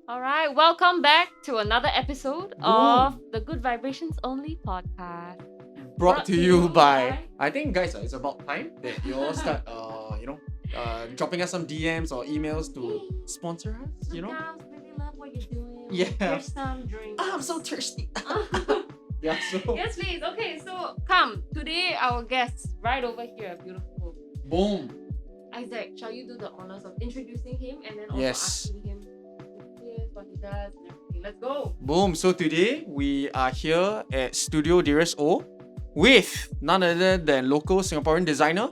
Alright, welcome back to another episode of the Good Vibrations Only podcast. Brought to you by. I think, guys, it's about time that you all start, dropping us some DMs or emails to sponsor us. The gals really love what you're doing. Yeah. Here's some drinks. I'm so thirsty. Yeah. So. Yes, please. Okay, so come. Today, our guest right over here, beautiful Boom. Isaac. Shall you do the honors of introducing him and then also Yes. asking him who he is, what he does, and everything? Let's go. Boom. So today we are here at Studio Darius Ou with none other than local Singaporean designer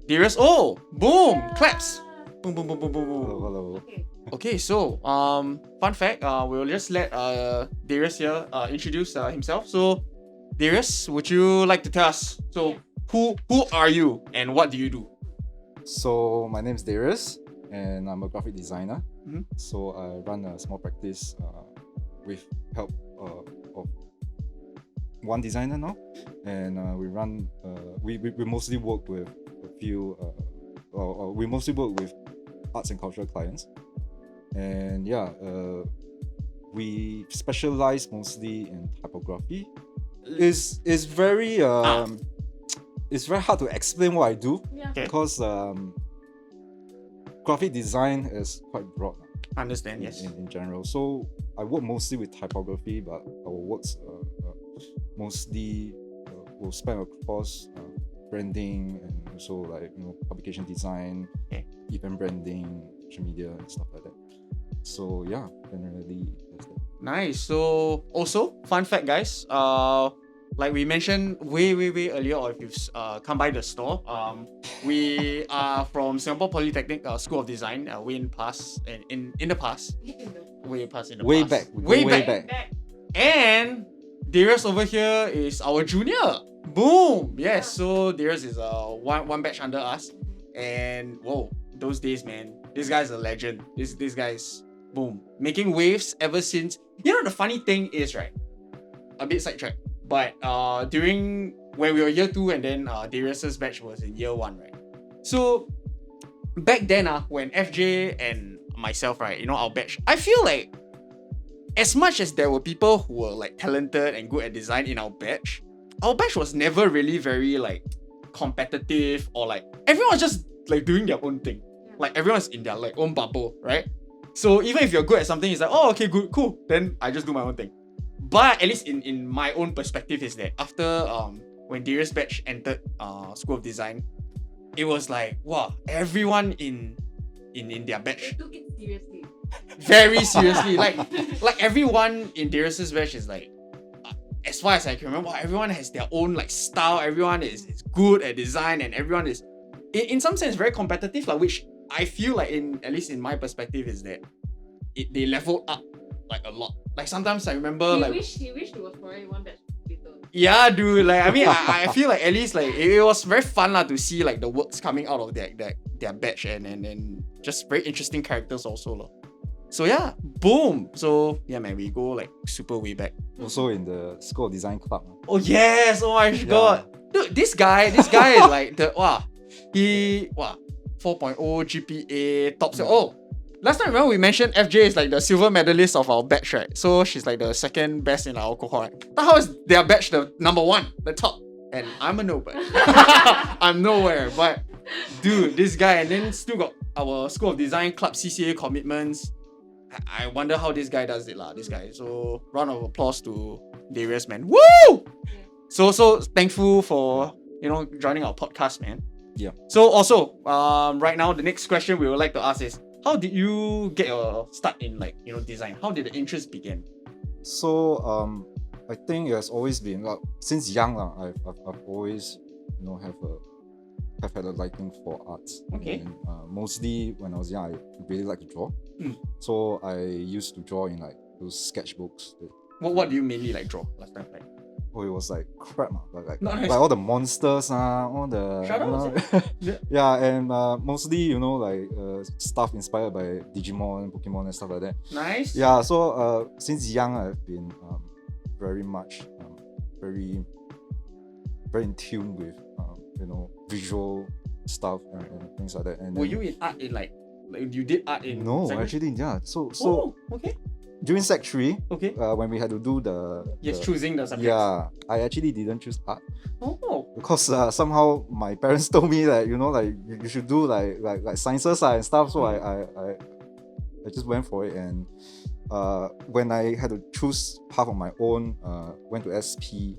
Darius Ou. Boom. Yeah. Claps. Boom. Boom. Boom. Boom. Boom. Boom. Hello. Okay. Okay, so fun fact, we'll just let Darius here introduce himself. So, Darius, would you like to tell us? So, who are you and what do you do? So my name is Darius, and I'm a graphic designer. Mhm. So I run a small practice with help of one designer now, and we run. We mostly work with a few. We mostly work with arts and cultural clients, and we specialize mostly in typography. Is very It's very hard to explain what I do. Yeah. Okay. Because graphic design is quite broad Understand, yes. in general. So I work mostly with typography, but our works mostly will span across branding and also publication design, Okay. event branding, social media and stuff like that. So yeah, generally that's that. Nice. So, also, fun fact, guys. Like we mentioned way earlier, or if you've come by the store, we are from Singapore Polytechnic School of Design. Way in the past. Way past. back. We go way back. And Darius over here is our junior. Boom. Yes. So Darius is one batch under us, and whoa, those days, man. This guy's a legend. This guy's boom making waves ever since. You know the funny thing is, right? A bit sidetracked, but during when we were year 2 and then Darius's batch was in year 1, right? So back then, when FJ and myself, right, our batch, I feel like as much as there were people who were like talented and good at design in our batch was never really very like competitive, or like everyone was just like doing their own thing. Like everyone's in their like own bubble, right? So even if you're good at something, it's like, oh, okay, good, cool. Then I just do my own thing. But at least in my own perspective is that after when Darius batch entered School of Design, it was like, wow, everyone in their batch They took it seriously. very seriously. like everyone in Darius's batch is like, as far as I can remember, everyone has their own like style. Everyone is good at design, and everyone is in some sense very competitive, like, which I feel like at least in my perspective is that they leveled up like a lot. Like sometimes I remember He like wished he was probably one batch later. yeah, dude. Like I mean, I feel like at least like it was very fun to see like the works coming out of their batch, and just very interesting characters also lah. So yeah, boom. So yeah, man, we go like super way back. Also in the School of Design Club. Oh yes, oh my god, dude, this guy is like the 4.0 GPA top. Oh, last time remember we mentioned FJ is like the silver medalist of our batch, right? So she's like the second best in our cohort. But how is their batch the number 1, the top? And I'm a nobody. I'm nowhere. But dude, this guy, and then still got our School of Design Club CCA commitments. I wonder how this guy does it lah. This guy. So round of applause to Darius, man. Woo! So thankful for joining our podcast, man. Yeah. So also, right now the next question we would like to ask is, how did you get your start in design? How did the interest begin? So I think it has always been since young I've always have had a liking for arts. Okay. And, mostly when I was young, I really like to draw. So I used to draw in like those sketchbooks. What do you mainly like draw last time? Like, Oh, it was like crap, like Nice. all the monsters, all the Shadows? Yeah. yeah, and mostly stuff inspired by Digimon, Pokemon, and stuff like that. nice. Yeah, so since young I've been very much very in tune with visual stuff and things like that. And Were then- you in art in like you did art in? No, secondary- actually, yeah. So Oh, okay. during Sec 3, Okay. when we had to do Yes, the choosing the subjects. yeah, I actually didn't choose art Oh. because somehow my parents told me that like you should do like sciences and stuff. So I just went for it, and when I had to choose path on my own, went to SP.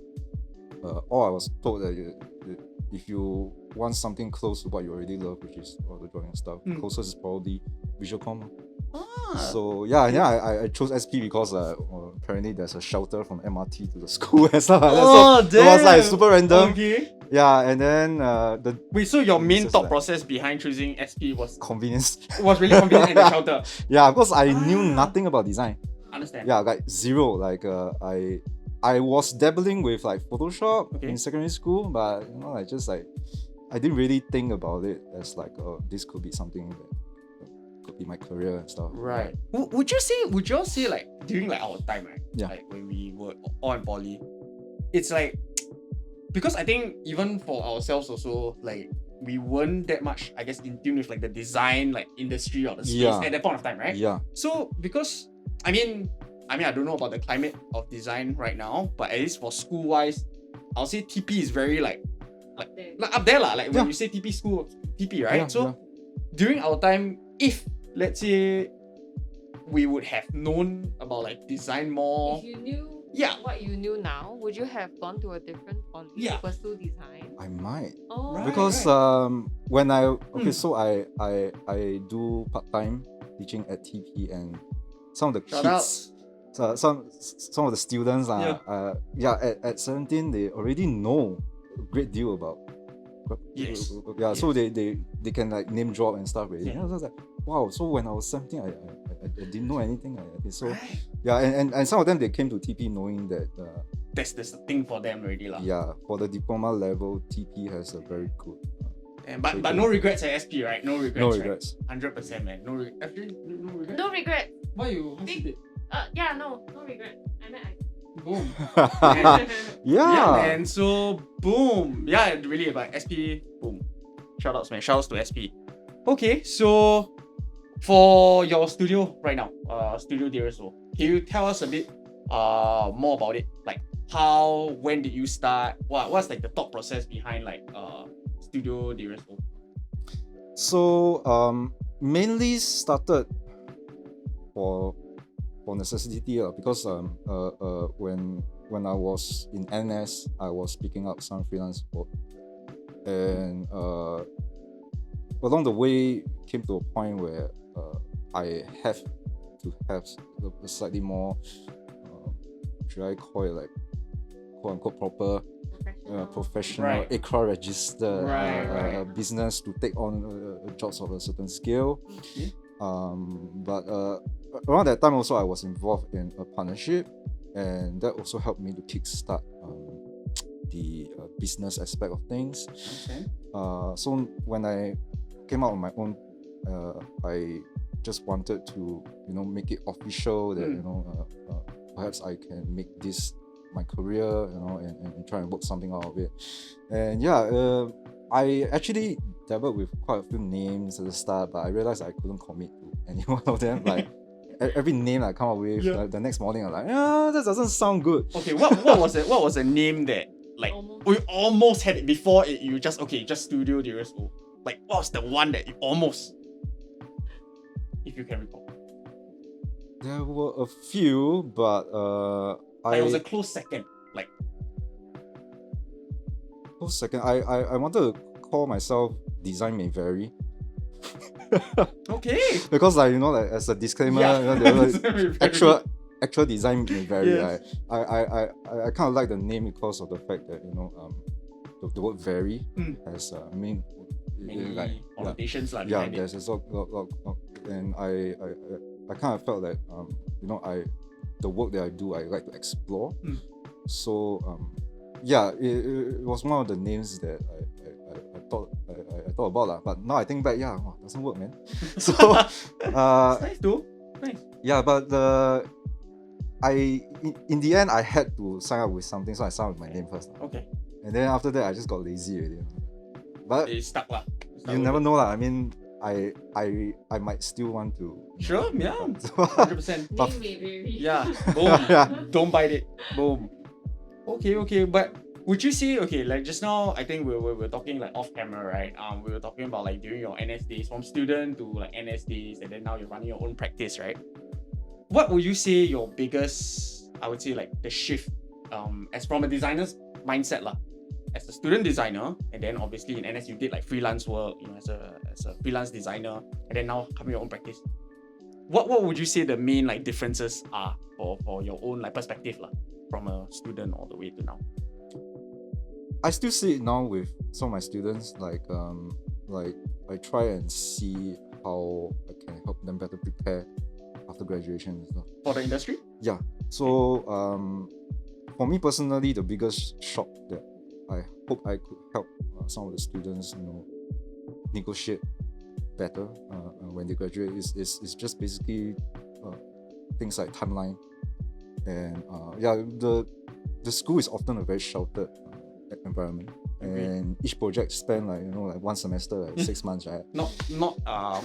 All I was told that if you want something close to what you already love, which is all the drawing stuff, closest is probably visual comm. So I chose SP because apparently there's a shelter from MRT to the school and stuff like that. Oh, So it was like super random. Okay. Yeah, and then Wait, so your main just thought like- process behind choosing SP was convenience. really convenient in the shelter. Yeah, because I knew nothing about design. Understand. Yeah, like zero. Like I was dabbling with like Photoshop Okay. in secondary school, but I just like I didn't really think about it as like this could be something that could be my career and stuff. Right. Would you say like during like our time, right? Yeah. Like when we were all in poly, it's like because I think even for ourselves also, like we weren't that much, I guess, in tune with like the design like industry or the space Yeah. at that point of time, right? Yeah. So because I mean I don't know about the climate of design right now, but at least for school wise, I'll say TP is very like up there lah. Like when Yeah. you say TP school, TP, right? Yeah, So yeah. during our time, if let's say we would have known about like design more, If you knew Yeah. what you knew now, would you have gone to a different poly Yeah. to pursue design? I might. Oh, Right. Because when I so I do part-time teaching at TP, and some of the Shout kids, some of the students at 17 they already know a great deal about Yes. so they can like name drop and stuff already. Yeah. And I was like, wow, so when I was 17 I didn't know anything. So Right. yeah, and some of them they came to TP knowing that That's the thing for them already lah. yeah, for the diploma level TP has a very good But no regrets at SP, right? No regrets. no right? regrets. 100%, man. Actually, no regrets. no regret. Why you hesitate? Yeah, no regret. I meant I. Boom. Yeah. man. So boom. Yeah, really about SP. Boom. Shoutouts, man. Shoutouts to SP. Okay, so for your studio right now, Studio Darius Ou, can you tell us a bit more about it? Like when did you start? What's like the thought process behind like Studio Darius Ou? So mainly started for necessity because when I was in NS, I was picking up some freelance work, and along the way came to a point where I have to have a slightly more should I call it like quote unquote proper professional Right. ICRA registered Right. business to take on jobs of a certain scale. Okay. But around that time also I was involved in a partnership, and that also helped me to kickstart the business aspect of things. Okay. So when I came out on my own, I just wanted to make it official that perhaps I can make this my career, and try and work something out of it. And I actually dabbled with quite a few names at the start, but I realized I couldn't commit to any one of them. Like every name I come up with, the next morning I'm like, that doesn't sound good. Okay, what was it? What was a name that like we almost had it before it? You just Studio Darius Ou. Like what was the one that you almost, if you can recall? There were a few, but It was a close second. Like close second. I wanted to call myself Design May Vary. okay. Because like as a disclaimer, the actual design may vary. Yes. I kind of like the name because of the fact that the word vary has Many connotations lah behind it. there's a lot, and I kind of felt that the work that I do I like to explore. So it was one of the names that I thought about lah. But now I think back, doesn't work, man. So Nice though. Nice. yeah, but in the end I had to sign up with something, so I signed with my name first. Okay. And then after that I just got lazy already. But It stuck lah. you never know lah. I mean, I might still want to. Sure, yeah. But- 100%. Name may vary. Yeah. Boom. Yeah. Don't bite it. Boom. Okay. But would you say, okay, like just now, I think we were talking like off camera, right? We were talking about like during your NS days, from student to like NS days, and then now you're running your own practice, right? What would you say your biggest, I would say like the shift, as from a designer's mindset lah, as a student designer, and then obviously in NS you did like freelance work, you know, as a freelance designer, and then now having your own practice. What would you say the main like differences are for your own like perspective lah, from a student all the way to now? I still see it now with some of my students. Like I try and see how I can help them better prepare after graduation and stuff. For the industry? Yeah. So for me personally, the biggest shock that I hope I could help some of the students, you know, negotiate better when they graduate is just basically things like timeline, and the school is often a very sheltered environment, and each project span like, you know, like one semester, like 6 months, right? Not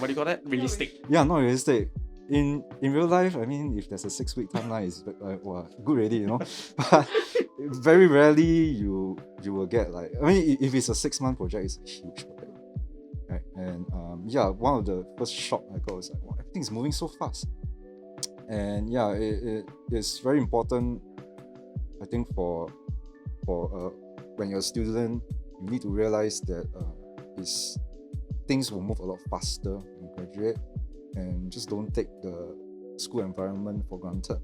what do you call that? Realistic. Yeah, not realistic. In real life, I mean, if there's a 6-week timeline, it's like, wow, good already, you know. But very rarely you will get like, I mean, if it's a 6-month project, it's a huge project, right? And one of the first shock I got was like, wow, everything's moving so fast. And yeah, it's very important, I think, for when you're a student, you need to realize that things will move a lot faster when you graduate, and just don't take the school environment for granted.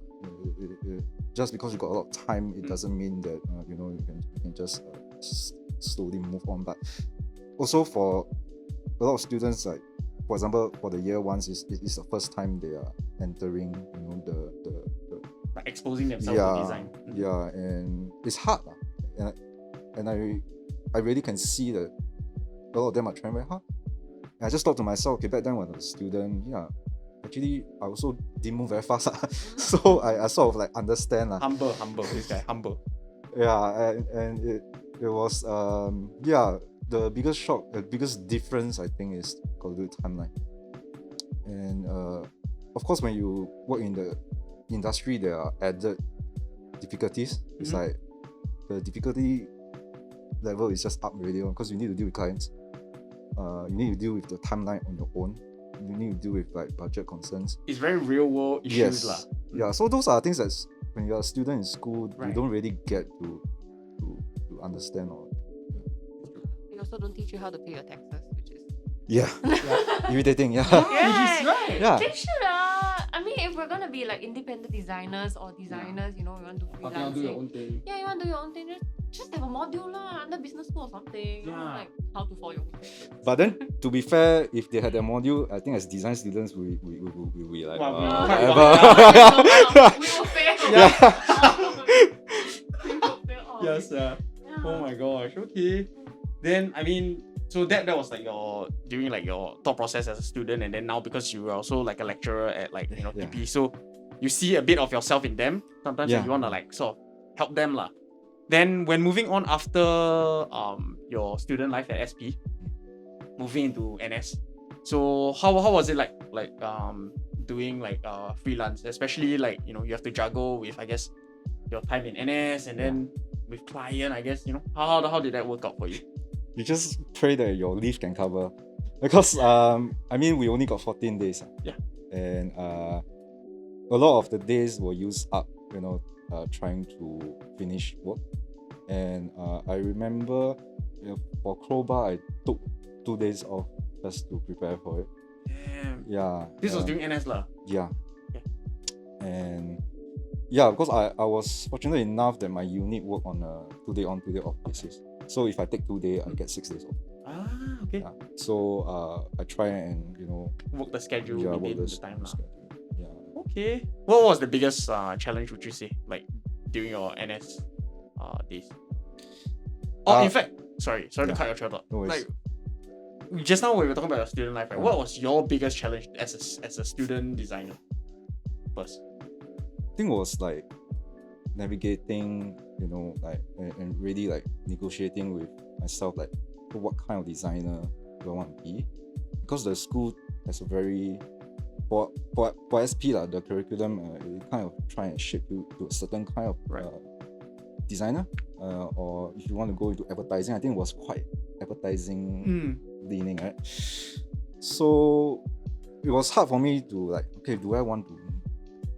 Just because you got a lot of time, it doesn't mean that you can just slowly move on. But also for a lot of students, like for example, for the year ones, it's the first time they are entering, you know, the like exposing themselves to design. Yeah, and it's hard, and I really can see that a lot of them are trying very hard. And I just thought to myself, okay, back then when I was a student, actually I also didn't move very fast. So I sort of like understand. Humble, this guy, humble. Yeah, and it was the biggest shock, the biggest difference I think is got to do with timeline. And of course, when you work in the industry, there are added difficulties. It's like the difficulty level is just up already because you need to deal with clients. You need to deal with the timeline on your own. You need to deal with like budget concerns. It's very real world issues lah. Yeah, so those are things that when you're a student in school, Right. you don't really get to understand or. They also don't teach you how to pay your taxes, which is Yeah, irritating. Yeah. Which is right. Yeah. They should. I mean, if we're gonna be like independent designers or designers, you know, we want to Okay, freelancing. I'll do your own thing. Yeah, you want to do your own thing. Just have a module lah under business school or something. You know, Yeah. like how to follow your own thing. But then, to be fair, if they had their module, I think as design students, we like Wow, we whatever. We will fail. Yeah. We will fail. Yes, Yeah. oh my gosh. Okay. Then I mean, so that was like your during like your thought process as a student, and then now because you are also like a lecturer at like, you know, Yeah. TP, so you see a bit of yourself in them. Sometimes Yeah. you wanna like sort of help them lah. Then when moving on after your student life at SP, moving into NS, so how was it like doing like freelance, especially like, you know, you have to juggle with, I guess, your time in NS and then with client, I guess, you know, how did that work out for you? You just pray that your leave can cover, because I mean, we only got 14 days. Yeah. And a lot of the days were used up, you know, trying to finish work. And I remember, you know, for Crowbar, I took 2 days off just to prepare for it. Damn. Yeah. This was during NS lah. Yeah. Yeah. And yeah, because I was fortunate enough that my unit worked on a 2 day on, 2 day off basis. So if I take 2 days, I get 6 days off. Ah, okay. Yeah. So I try and, you know, Work the schedule work within the the time lah. schedule. Yeah. Okay. What was the biggest challenge, would you say, like during your NS days? In fact, sorry to cut your short. No worries. Like just now when we were talking about your student life, right? What was your biggest challenge as a student designer? First. I think it was like navigating, you know, like and really like negotiating with myself, like what kind of designer do I want to be, because the school has a very for SP lah, the curriculum it kind of try and shape you to a certain kind of designer, or if you want to go into advertising, I think it was quite advertising leaning, right? So it was hard for me to like, okay, do I want to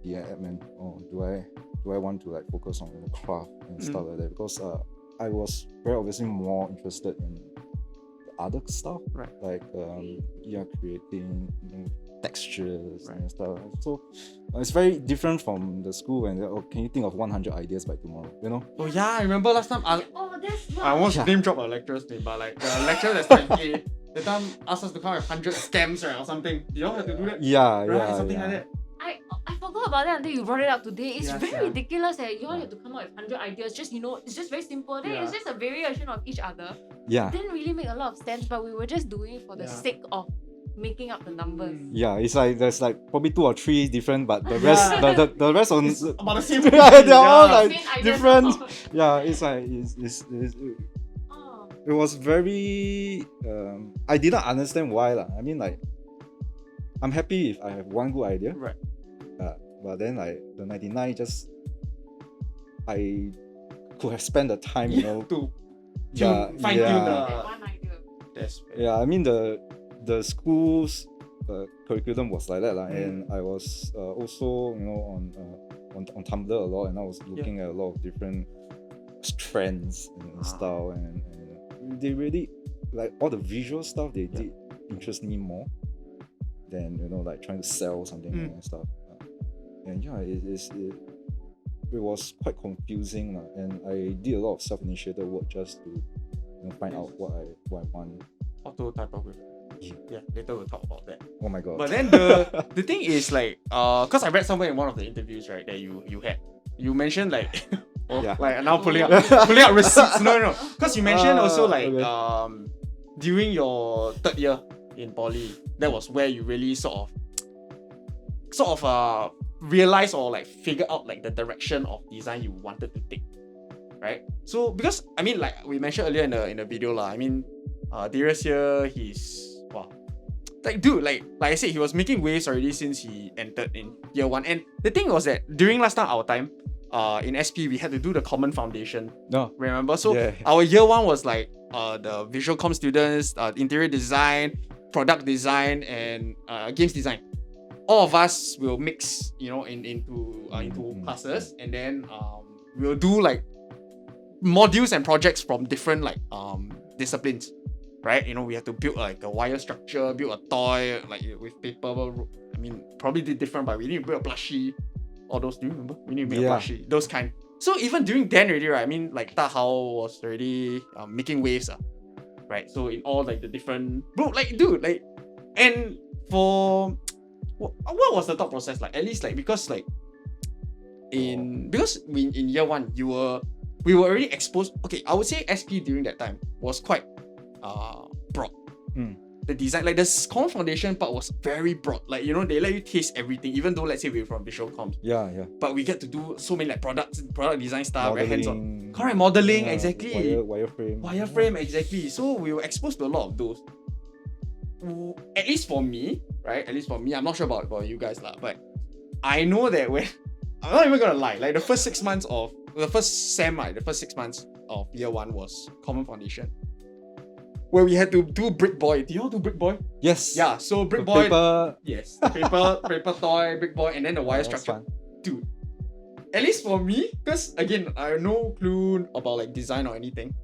be an admin, or do I want to like focus on craft and stuff like that? Because I was very obviously more interested in the other stuff, Right. like creating textures and stuff. So it's very different from the school, and can you think of 100 ideas by tomorrow? You know? Oh yeah, I remember last time Oh, that's I not. almost name drop a lecturer's name, but like the lecturer that's like the time asked us to come with 100 scams, right, or something. You all have to do that? Yeah, Right? Something like that. I forgot about that until you brought it up today. It's Yes, very yeah. ridiculous that you all have to come up with 100 ideas. Just, it's just very simple. Then it's Yeah. just a variation of each other. Yeah. It didn't really make a lot of sense, but we were just doing it for the Yeah. sake of making up the numbers. Yeah, it's like there's like probably 2 or 3 different, but the rest, the rest on It's about the same. Yeah, they're all Yeah. like Main ideas different. are- Yeah, it's like Oh. it was very. I didn't understand why lah. I mean, like, I'm happy if I have one good idea. Right. But then like the 99 just, I could have spent the time, you know. To Yeah, fine tune yeah. That one idea. That's Yeah, I mean the school's curriculum was like that lah, and I was also, you know, on Tumblr a lot, and I was looking at a lot of different trends and style, and they really, like, all the visual stuff they did interest me more than, you know, like trying to sell something and stuff. And yeah, it was quite confusing lah, and I did a lot of self-initiated work just to, you know, find out what I want. auto typography. Yeah, later we'll talk about that. Oh my god. But then the thing is like, cause I read somewhere in one of the interviews, right, that you had. You mentioned like like now pulling out receipts. No. Cause you mentioned also like okay. During your 3rd year in poly, that was where you really sort of realize or like figure out like the direction of design you wanted to take, right? So because I mean, like we mentioned earlier in the video lah, I mean, Darius here, he's like dude, like I said, he was making waves already since he entered in year 1. And the thing was that during our time in SP, we had to do the common foundation. No. Remember? So Yeah. our year 1 was like the visual comm students, interior design, product design, and games design. All of us will mix, you know, into classes, and then we'll do like modules and projects from different like disciplines, right? You know, we have to build like a wire structure, build a toy like with paper. I mean, probably did different, but we need to build a plushie. All those, do you remember? We need to make a plushie, those kind. So even during then already, right? I mean, like Ta Hao was already making waves, right? So in all like the different, bro, like dude, like, and for what was the thought process like? At least like because like because we in year 1 we were already exposed. Okay, I would say SP during that time was quite broad. The design, like the common foundation part was very broad. Like, you know, they let you taste everything, even though let's say we're from visual comms. Yeah. But we get to do so many like product design stuff, very hands-on. Modeling. Correct, modeling, Yeah, exactly. Wireframe. Wireframe, exactly. So we were exposed to a lot of those. At least for me, right? At least for me, I'm not sure about you guys lah, but I know that when I'm not even gonna lie, like the first 6 months of the first sem, right, the first 6 months of year 1 was common foundation, where we had to do Brick Boy. Do you all do Brick Boy? Yes. Yeah. So Brick The Boy. paper. Yes. Paper toy, Brick Boy, and then the wire That was structure. fun. Dude. At least for me, because again, I have no clue about like design or anything.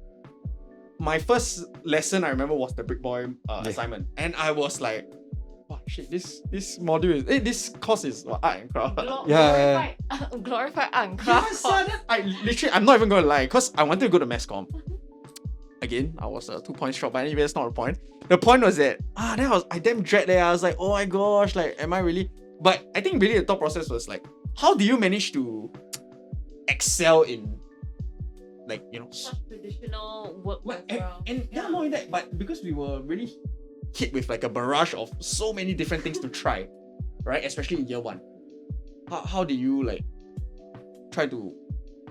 My first lesson I remember was the Brick Boy assignment, and I was like, "Wow, shit! This module is this course is art and craft." Glorify art and Yeah, craft. son, I'm not even gonna lie, because I wanted to go to mass comm. Again, I was 2 points short, but anyway, that's not the point. The point was that then I damn dread there. I was like, oh my gosh, like, am I really? But I think really the thought process was like, how do you manage to excel in, like, you know, Such traditional work Like, as well. and not only that, but because we were really hit with like a barrage of so many different things to try, right? Especially in year 1. How do you like try to?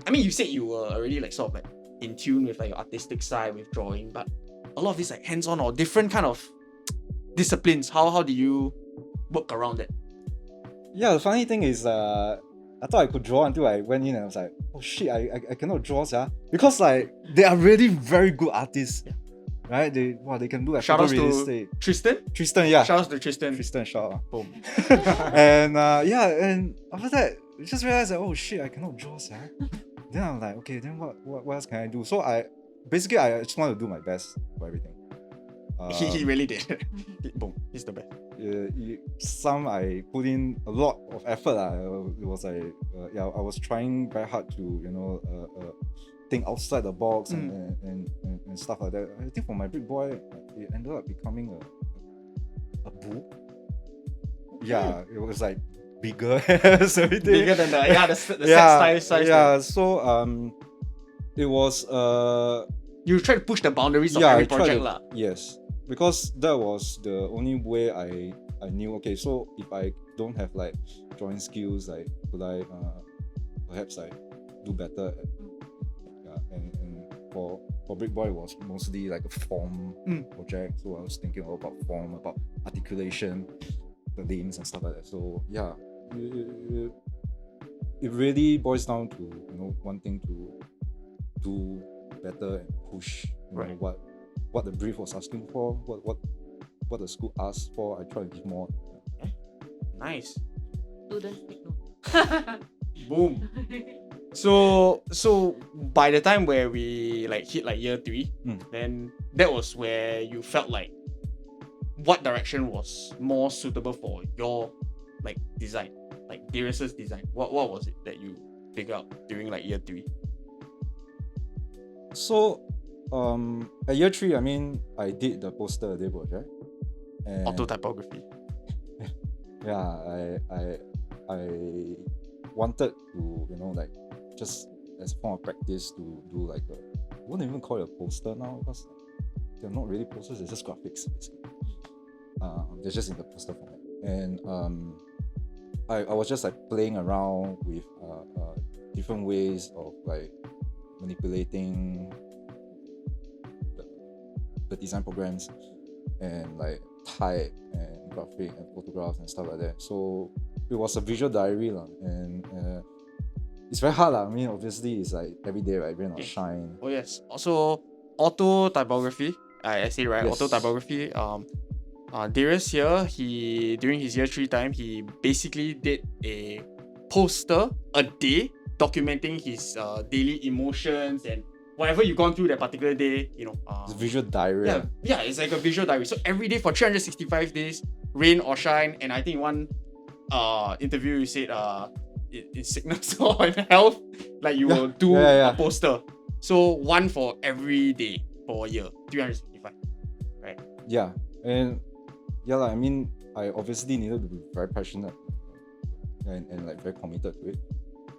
I mean, you said you were already like sort of like in tune with like your artistic side with drawing, but a lot of these like hands-on or different kind of disciplines? How do you work around that? Yeah, the funny thing is, I thought I could draw until I went in and I was like, oh shit, I cannot draw, because like they are really very good artists, right? They can do like Shout out to photorealistic. Tristan. Yeah. Shout out to Tristan. Shout out. Boom. And and after that, I just realized that, oh shit, I cannot draw, Then I'm like, okay, then what else can I do? So I just want to do my best for everything. He really did. Boom. He's the best. Some I put in a lot of effort. It was like, I was trying very hard to, think outside the box and stuff like that. I think for my big boy, it ended up becoming a bull. Yeah, it was like bigger as everything. Bigger than the set size. Yeah, so it was you try to push the boundaries of every project lah. Yes, because that was the only way I knew. Okay, so if I don't have like drawing skills, like could I perhaps like do better at, and for Big Boy it was mostly like a form project, so I was thinking about form, about articulation, the limbs and stuff like that. So yeah, it really boils down to wanting to do better and push right. what the brief was asking for, what the school asked for. I try to give more. Nice. Students take note. Boom. So by the time where we like hit like year 3, then that was where you felt like what direction was more suitable for your like design, like Darius's design. What was it that you figured out during like year 3? So at year 3, I mean, I did the poster day project. And auto typography. Yeah, I wanted to, like, just as a form of practice to do like I won't even call it a poster now, because they're not really posters, they're just graphics basically. They're just in the poster format. And I was just like playing around with different ways of like manipulating the design programs and like type and graphic and photographs and stuff like that. So it was a visual diary and it's very hard. I mean, obviously it's like every day, right? Rain or shine. Oh yes. Also auto typography. I say right, Yes. auto typography. Darius here, during his year 3 time, he basically did a poster a day documenting his daily emotions and whatever you've gone through that particular day, It's a visual diary. Yeah, it's like a visual diary. So every day for 365 days, rain or shine. And I think one interview you said in sickness or in health, like you will do a poster. So one for every day for a year, 365, right? Yeah, and I mean, I obviously needed to be very passionate and like very committed to it.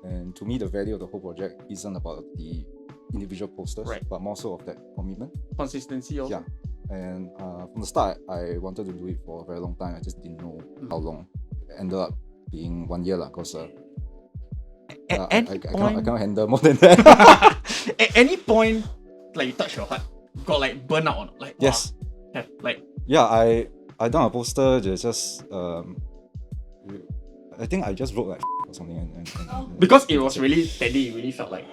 And to me, the value of the whole project isn't about the individual posters, right, but more so of that commitment. Consistency also. Yeah, and from the start, I wanted to do it for a very long time. I just didn't know how long. It ended up being 1 year, because I cannot handle more than that. At any point, like you touch your heart, got like burnout or not? Like yes. Wow, like yeah, I done a poster. Just I think I just wrote like or something and because it was really steady. It really felt like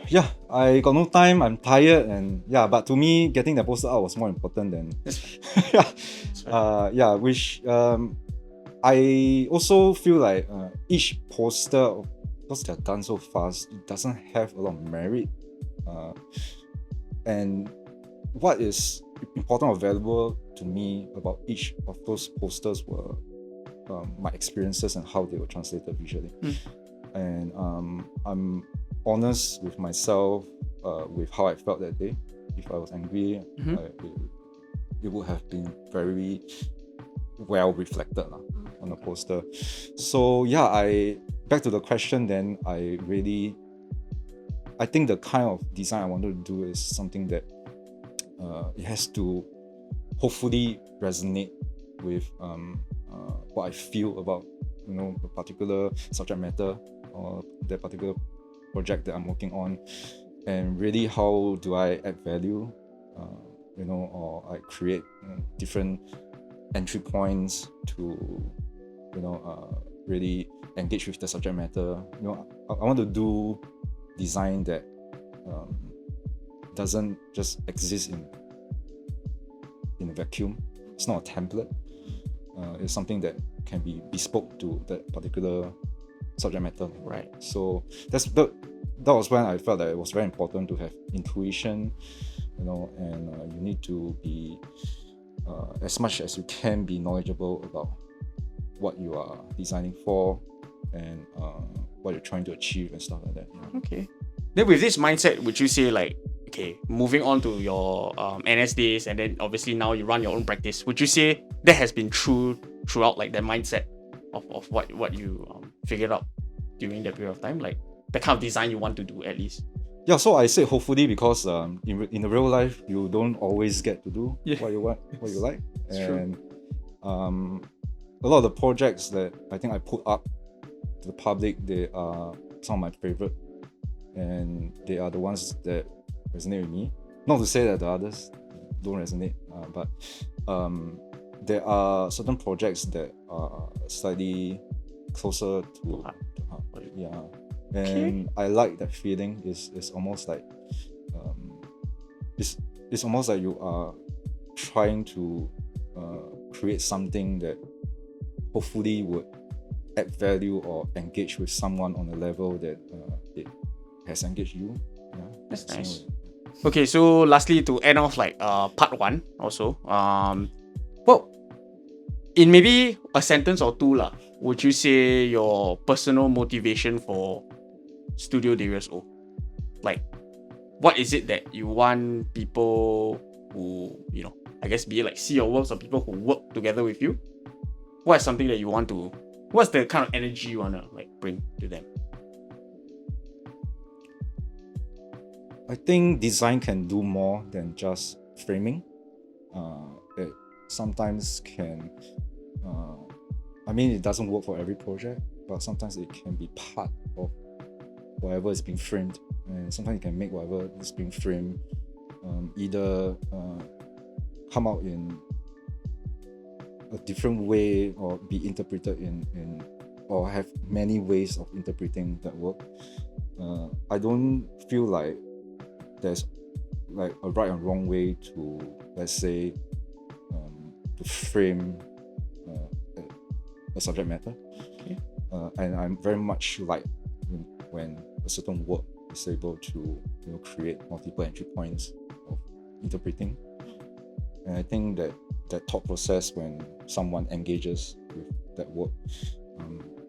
I got no time. I'm tired and but to me, getting the poster out was more important than which I also feel like each poster, because they're done so fast, it doesn't have a lot of merit. And what is important or valuable to me about each of those posters were my experiences and how they were translated visually. And I'm honest with myself with how I felt that day. If I was angry, it would have been very well reflected on the poster. So back to the question then, I think the kind of design I wanted to do is something that it has to hopefully resonate with what I feel about a particular subject matter or that particular project that I'm working on, and really how do I add value, or I create different entry points to, really engage with the subject matter. I want to do design that doesn't just exist in a vacuum. It's not a template. It's something that can be bespoke to that particular subject matter. Right. So that was when I felt that it was very important to have intuition, and you need to be as much as you can be knowledgeable about what you are designing for and what you're trying to achieve and stuff like that. Yeah. Okay. Then with this mindset, would you say like, okay, moving on to your NS days, and then obviously now you run your own practice, would you say that has been true throughout, like, the mindset of what you figured out during that period of time, like the kind of design you want to do at least? Yeah, so I say hopefully because in the real life you don't always get to do what you want, what you like, It's and a lot of the projects that I think I put up to the public, they are some of my favorite, and they are the ones that resonate with me. Not to say that the others don't resonate, but there are certain projects that are slightly closer to heart. Yeah, and I like that feeling. It's almost like it's almost like you are trying to create something that hopefully would add value or engage with someone on a level that it has engaged you. Yeah, that's nice. Okay, so lastly, to end off like part one also, well, in maybe a sentence or two lah, would you say your personal motivation for Studio Darius Ou? Like, what is it that you want people who, I guess, be it like see your works, or people who work together with you? What is something that you want to, what's the kind of energy you want to like bring to them? I think design can do more than just framing. It sometimes can, it doesn't work for every project, but sometimes it can be part of whatever is being framed. And sometimes you can make whatever is being framed either come out in a different way or be interpreted in or have many ways of interpreting that work. I don't feel like there's like a right and wrong way to, let's say, to frame a subject matter. Okay. And I'm very much like when a certain work is able to create multiple entry points of interpreting. And I think that thought process when someone engages with that work,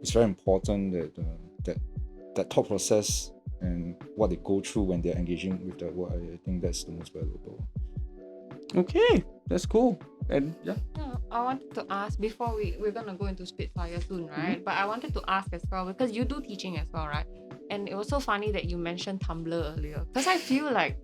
it's very important that that thought process and what they go through when they're engaging with that work, I think that's the most valuable. Okay, that's cool. And yeah. I wanted to ask, before we're gonna go into Spitfire soon, right? But I wanted to ask as well, because you do teaching as well, right? And it was so funny that you mentioned Tumblr earlier, because I feel like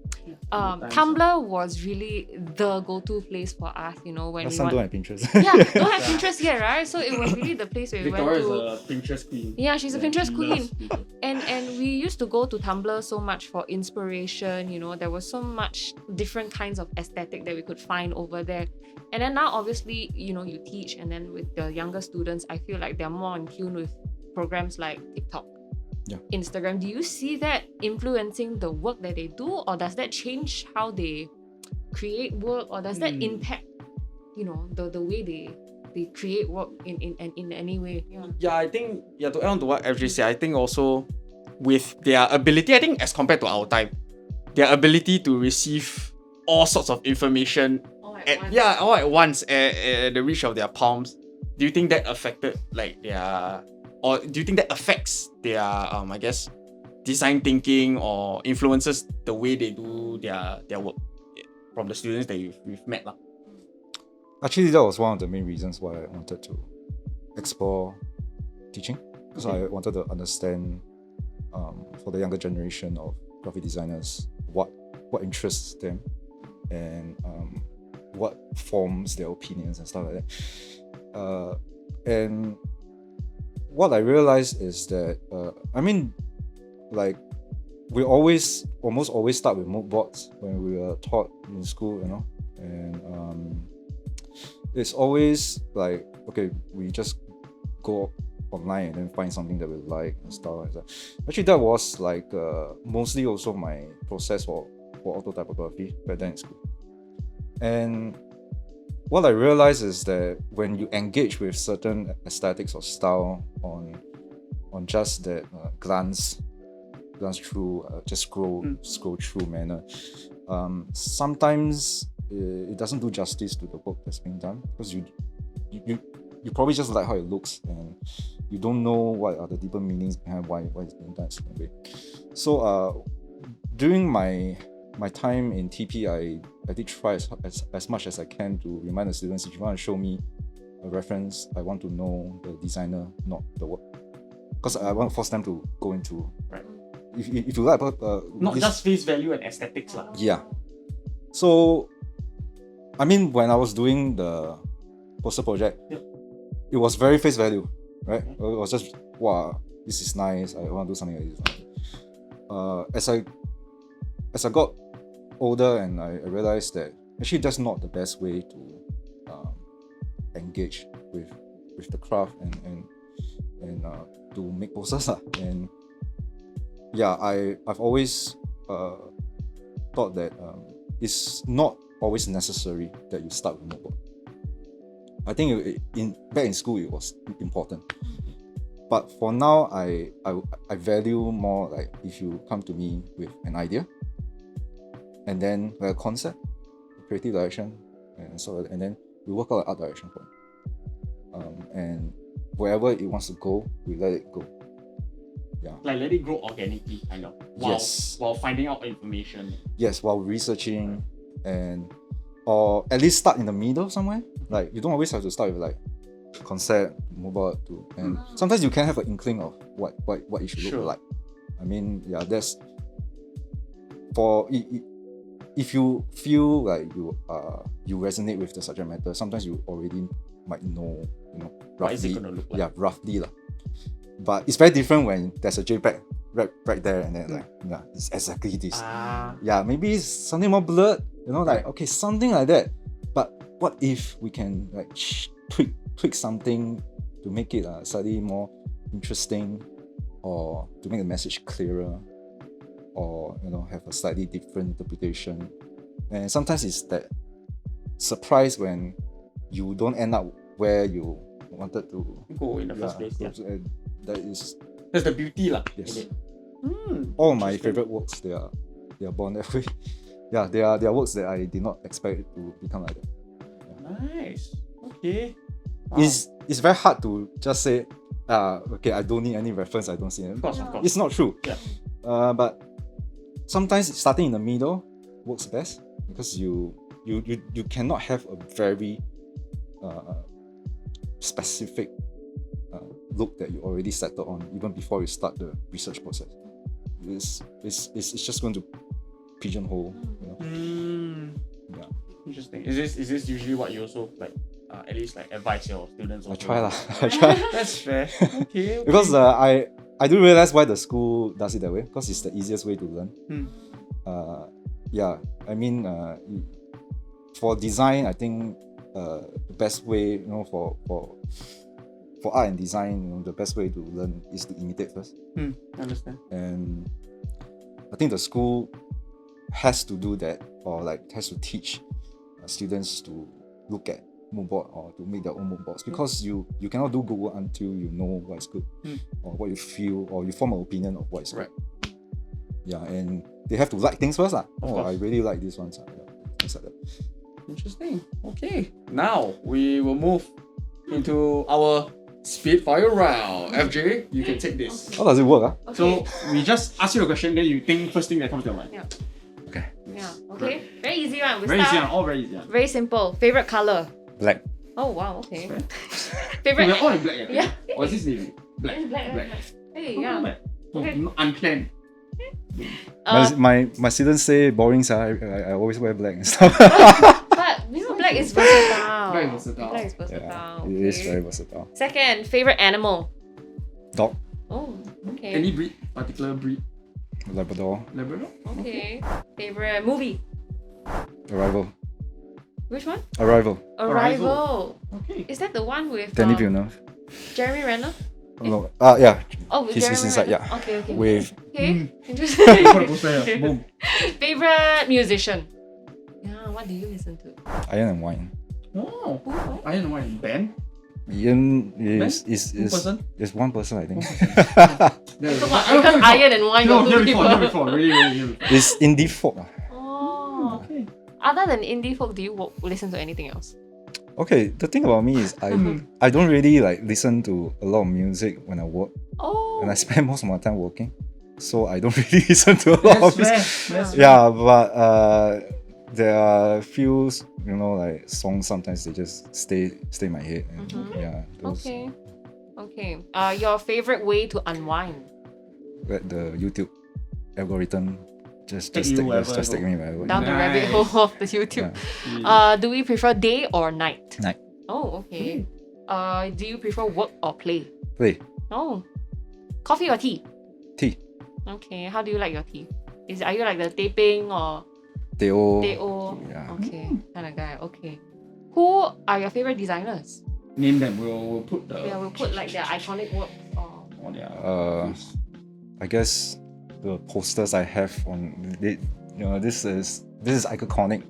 Tumblr was really the go-to place for us, when Last we time want... don't have Pinterest. Yeah, don't have Pinterest yet, right? So it was really the place where we went to... Victoria is a Pinterest queen. Yeah, she's a Pinterest she queen. loves people. And we used to go to Tumblr so much for inspiration, there was so much different kinds of aesthetic that we could find over there. And then now, obviously, you teach, and then with the younger students, I feel like they're more in tune with programs like TikTok, Instagram. Do you see that influencing the work that they do, or does that change how they create work, or does that impact, the way they create work in any way? Yeah, I think, to add on to what FJ said, I think also with their ability, I think as compared to our time, their ability to receive all sorts of information all at once at the reach of their palms, do you think that affected like their, or do you think that affects their I guess design thinking, or influences the way they do their work from the students that we've met lah? Actually, that was one of the main reasons why I wanted to explore teaching, because I wanted to understand for the younger generation of graphic designers what interests them, and what forms their opinions and stuff like that. And what I realized is that we almost always start with mood boards when we were taught in school, and it's always like, okay, we just go online and then find something that we like and stuff like that. Actually, that was like mostly also my process for auto typography back then in school. And what I realized is that when you engage with certain aesthetics or style on just that glance through, just scroll through manner, sometimes it doesn't do justice to the work that's being done, because you probably just like how it looks and you don't know what are the deeper meanings behind why it's being done a certain way. So during my time in TP, I did try as much as I can to remind the students, if you want to show me a reference, I want to know the designer, not the work, because I want to force them to go into Right. If you like Not this, just face value and aesthetics lah. yeah. So I mean, when I was doing the poster project, Yep. it was very face value, right? It was just, wow, this is nice, I want to do something like this. As I got older, and I realized that actually that's not the best way to engage with the craft and to make posters. And yeah, I've always thought that it's not always necessary that you start with moodboard. I think back in school it was important, but for now I value more like if you come to me with an idea, and then like a concept, a creative direction, and so, and then we work out an art direction for it. And wherever it wants to go, we let it go. Yeah. Like let it grow organically, kind of. While finding out information. Yes, while researching, or at least start in the middle somewhere. Like you don't always have to start with like concept, moodboard to, and sometimes you can have an inkling of what it should look like. I mean, yeah, that's for if you feel like you resonate with the subject matter, sometimes you already might know, roughly. What is it gonna look like? Yeah, roughly lah. But it's very different when there's a JPEG right there, and then yeah, it's exactly this. Yeah, maybe it's something more blurred, like okay, something like that. But what if we can like tweak something to make it slightly more interesting, or to make the message clearer, or have a slightly different interpretation. And sometimes it's that surprise when you don't end up where you wanted to go in the first place. Yeah. That's the beauty lah. Yes. All my favorite works, they are born that way. Yeah, they are works that I did not expect it to become like that. Yeah. Nice. Okay. Wow. It's very hard to just say, okay, I don't need any reference, I don't see it. Of course. It's not true. Yeah. But sometimes starting in the middle works best, because you cannot have a very specific look that you already settled on even before you start the research process. It's just going to pigeonhole. Yeah. Interesting. Is this usually what you also like? At least like advise your students? I try lah. I try. That's fair. Okay. Because I do realize why the school does it that way, because it's the easiest way to learn. Yeah, I mean, for design, I think the best way, for art and design, the best way to learn is to imitate first. I understand. And I think the school has to do that, or like has to teach students to look at moodboard or to make their own moodboards, because you cannot do good work until you know what is good, or what you feel, or you form an opinion of what is right. good. Yeah, and they have to like things first. Of course. I really like this one. Things like that. Interesting. Okay. Now we will move into our Spitfire round. FJ, you can take this. How does it work? Okay. So we just ask you a question, then you think first thing that comes to your mind. Yeah. Okay. Yeah. Okay. Very easy one. We Very easy, start. all very easy. Very simple. Favorite color? Black. Oh wow. Okay. Fair. Favorite. We're all in black. I think. Yeah. Or is this navy? Black. It's black. Hey, yeah. Black. So, Okay. unplanned. My students say boring, so I always wear black and stuff. But black is versatile. Very versatile. Black is versatile. Yeah, Okay. it is very versatile. Second, favorite animal? Dog, Oh, okay. Any breed? Particular breed? Labrador, Labrador? Okay. Favorite movie? Arrival. Which one? Arrival. Arrival. Okay. Is that the one with Danny Villeneuve. Jeremy Renner? No, yeah. Oh, with He's Jeremy inside, Renner. yeah. Okay. With Okay. Put the Interesting. poster here. Boom. Favorite musician? Yeah, what do you listen to? Iron and Wine. Oh. Who? What? I don't know why. Ben? Ian is One person? is one person, I think. Because iron and wine No, got here two before, people. here before. Really, really, here before. It's indie folk. Oh. Okay. Other than indie folk, do you listen to anything else? Okay, the thing about me is I don't really like listen to a lot of music when I work, Oh. and I spend most of my time working, so I don't really listen to a lot of music. That's Yeah, but there are a few, like songs. Sometimes they just stay in my head. And, yeah, those, Okay. Your favorite way to unwind? let the YouTube algorithm just Take take you wherever just I take go. me wherever. Down the rabbit Nice. hole of the YouTube. Yeah. Do we prefer day or night? Night. Oh, okay. Do you prefer work or play? Play Oh. Coffee or tea? tea, Okay. How do you like your tea? Are you like the teh or teh-o. teh? Yeah. Okay. Kind of guy. Okay. Who are your favorite designers? Name them. We'll put the. Yeah, we'll put like their iconic work. on their. I guess the posters I have on it, this is iconic.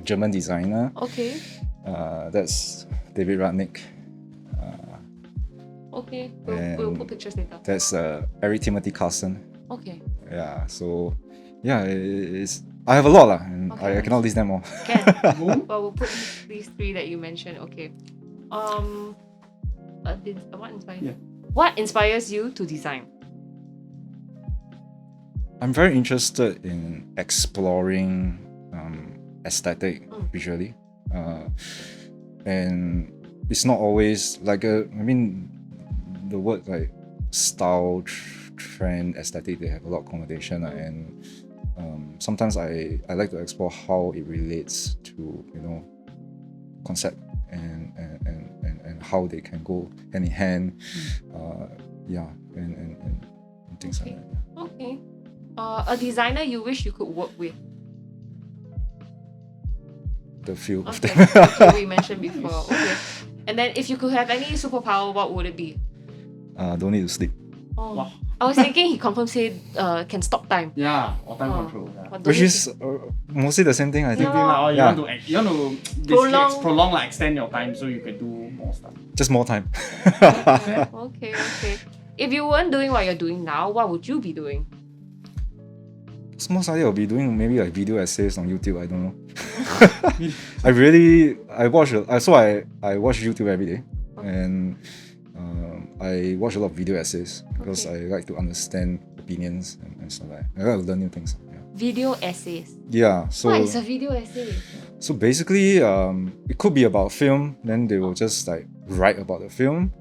German designer. Okay. That's David Rudnick. Okay. We'll put pictures later. That's Eric Timothy Carson. Okay. Yeah. So yeah, it's I have a lot lah, and Okay. I cannot list them all. Can. Boom. Well, we'll put these three that you mentioned. Okay. What inspires? Yeah. What inspires you to design? I'm very interested in exploring aesthetic visually, and it's not always like the word like style, trend, aesthetic. They have a lot of connotation, and sometimes I like to explore how it relates to concept and how they can go hand in hand. And things like that. Okay. A designer you wish you could work with? The few of Okay. them. Okay, we mentioned before. Okay. And then if you could have any superpower, what would it be? Don't need to sleep. Oh. Wow. I was thinking he confirm said can stop time. Yeah, or time Oh. control. Yeah. But don't Which you is mostly the same thing, I think. Same thing lah. Or you Yeah. want to Prolong. prolong, like extend your time so you can do more stuff. Just more time. Okay. If you weren't doing what you're doing now, what would you be doing? Most likely I'll be doing maybe like video essays on YouTube. I don't know. I watch YouTube every day, and I watch a lot of video essays because Okay. I like to understand opinions and stuff like that. I like to learn new things. Video essays. Yeah. So What is a video essay? So basically, it could be about film. Then they will just like write about the film,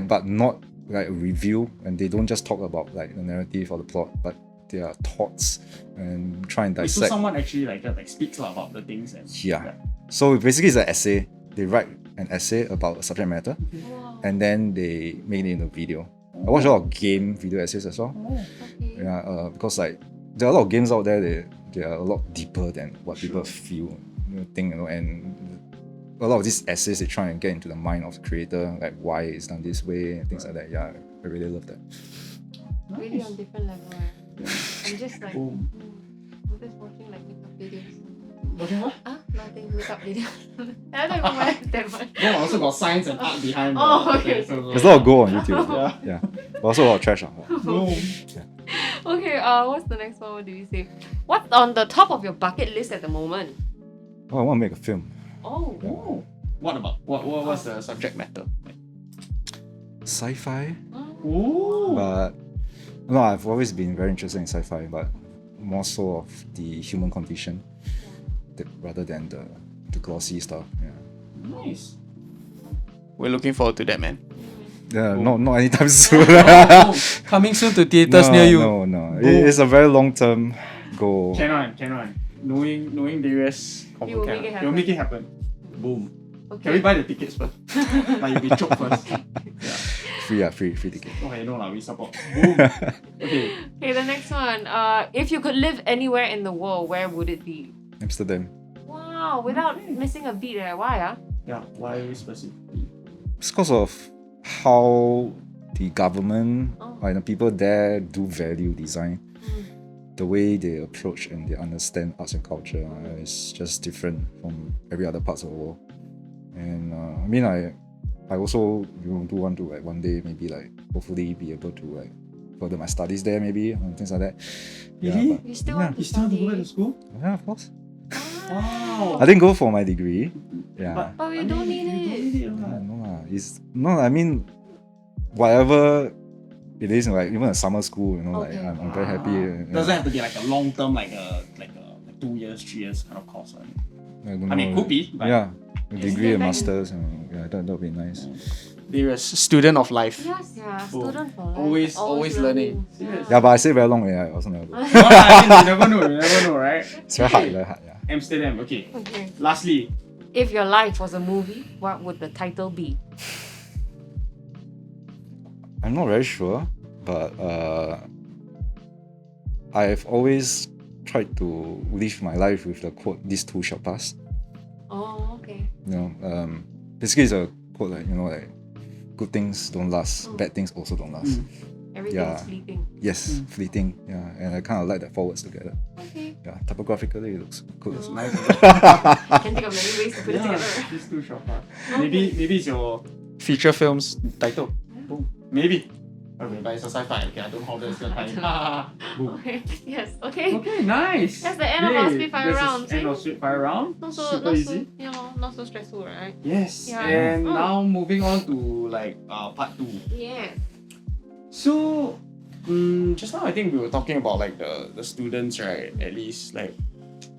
but not like a review. And they don't just talk about like the narrative or the plot, but their thoughts and try and So dissect. someone actually like speaks about the things and Yeah. So basically, it's an essay. They write an essay about a subject matter, Wow. and then they make it in a video. I watch a lot of game video essays as well. Okay. Yeah, because like there are a lot of games out there. They are a lot deeper than what people feel, think, and a lot of these essays they try and get into the mind of the creator, like why it's done this way and things like that. Yeah, I really love that. Really on different level. I'm just like, Boom. I'm just watching like makeup videos. Watching what? Nothing, makeup videos. I don't even watch that much. No, also got science and art behind. Oh, okay. So, There's a lot of gold on YouTube. Yeah. Yeah, but also a lot of trash. Boom. Okay, what's the next one? What do you say? What's on the top of your bucket list at the moment? Oh, I want to make a film. Oh, Oh. What about what's the subject matter? Sci-fi, Ooh. but no, I've always been very interested in sci-fi, but more so of the human condition, rather than the glossy stuff. Yeah. Nice. We're looking forward to that, man. Yeah, not anytime soon. Coming soon to theaters near you. No. It's a very long-term goal. Can. Knowing Darius, He will make it He'll make it happen. Boom. okay. Can we buy the tickets first? Like you'll be choked first. Yeah. Free ticket. Okay, no lah, we support. Boom. Okay. Okay, the next one. If you could live anywhere in the world, where would it be? Amsterdam. Wow. Wow, without missing a beat, why? Yeah, why specifically? It's because of how the government, like the people there, do value design. The way they approach and they understand arts and culture is just different from every other parts of the world. And I mean, I also do want to like one day maybe like hopefully be able to like further my studies there maybe and things like that. Really? You still want to You still have to go back to study? school? Yeah, of course. Wow. I didn't go for my degree. Yeah. Oh, you don't need it. Yeah, no lah. It's no. I mean, whatever it is, like even a summer school, you know, like Okay. I'm very happy. Doesn't have to be like a long term, like a 2 years, 3 years kind of course. I don't I mean, know. could be. But Yeah, a degree and back- masters. Yeah, that would be nice. Darius, student of life. Yes, yeah, student for life. Always learning. Serious. Yeah, but I say very long. Yeah, I also never go. No, I mean, you never know. You never know, right? It's very hard. Very hard. Yeah. Amsterdam. Okay. Okay. Lastly, If your life was a movie, what would the title be? I'm not very sure, but I've always tried to live my life with the quote, "This too shall pass." Oh, okay. You know, basically it's a quote like, you know, like good things don't last, bad things also don't last. Everything Yeah. is fleeting. Yes, fleeting. Yeah, and I kind of like that forwards together. Okay. Yeah, typographically it looks good. it's nice. Can think of many ways to put it together. These two short part. Maybe it's your feature film's title. Boom. Maybe. Okay, but it's a sci-fi. Okay, I don't hold this time. Boom. Okay. Yes. Okay. Okay, nice. That's the end of our Spitfire That's the round, End see? of Spitfire round. Not Super easy. so, not so stressful, right? Yes. Yeah. And now moving on to like part 2. Yeah. So, just now I think we were talking about like the students, right? At least like,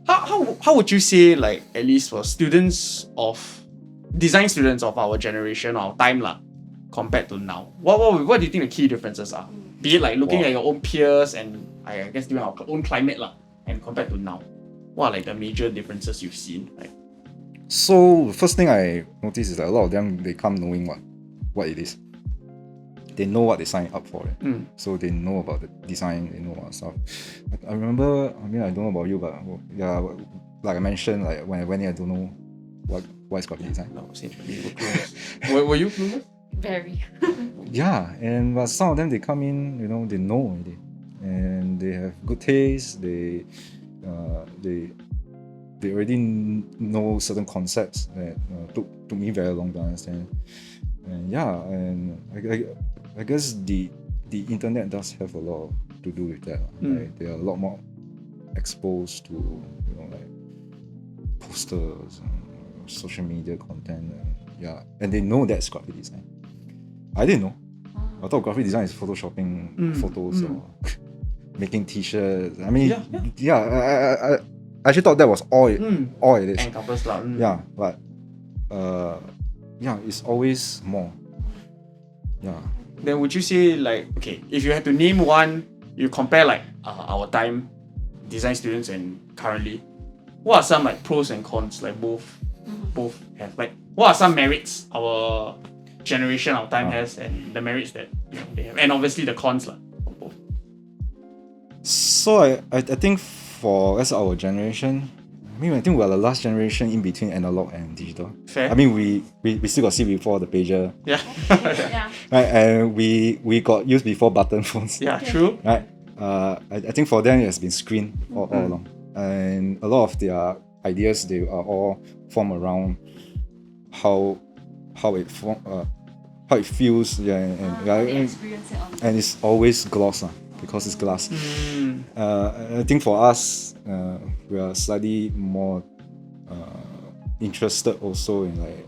how would you say like at least for students of design students of our generation, our time lah, compared to now? What do you think the key differences are? Be it like looking at your own peers and I guess during our own climate lah, and compared to now, what are like the major differences you've seen? Like, So the first thing I noticed is that a lot of them, they come knowing what it is. They know what they signed up for. Right? So they know about the design, they know about stuff. I remember, I mean, I don't know about you, but yeah, like I mentioned, like when I went here, I don't know what is graphic design. no, same. We were clueless. were you clueless? Very. Yeah, but some of them, they come in, you know, they know already, and they have good taste. They already know certain concepts that took me very long to understand. And yeah, and I guess the internet does have a lot to do with that. Like, they are a lot more exposed to, you know, like posters and social media content, and they know that's graphic design. I didn't know. I thought graphic design is photoshopping photos or making t-shirts. I mean, I actually thought that was all it is. Encompass lah. Yeah, but it's always more. Yeah. Then would you say like, okay, if you had to name one, you compare like our time design students and currently, what are some like pros and cons, like both have, like what are some merits our generation, our time has, and the merits that they have, and obviously the cons lah of both. So I think for our generation, I think we're the last generation in between analog and digital. Fair. I mean, we still got see before the pager, Yeah. Yeah. right? And we got used before button phones. Yeah, true. Right. I think for them it has been screen all along, and a lot of their ideas, they are all formed around how it feels, and it's always gloss, because it's glass. I think for us, we are slightly more interested also in like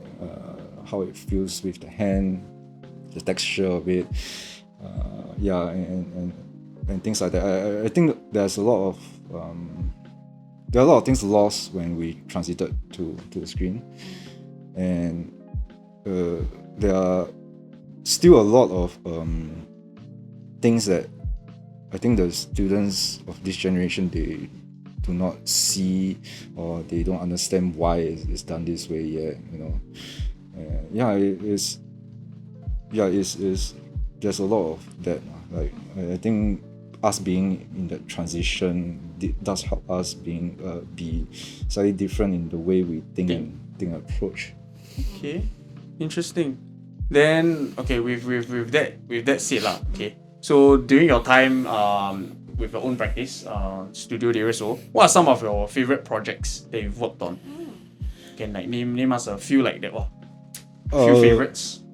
how it feels with the hand, the texture of it, and things like that. I think there's a lot of there are a lot of things lost when we transited to the screen, and there are still a lot of things that I think the students of this generation, they do not see, or they don't understand why it's done this way yet. You know, there's a lot of that. Like I think us being in the transition does help us being be slightly different in the way we think and approach. Okay, interesting. Then okay, with that said lah. Okay, so during your time with your own practice, Studio Darius Ou, what are some of your favorite projects that you've worked on? Can like name us a few like that. Few favorites.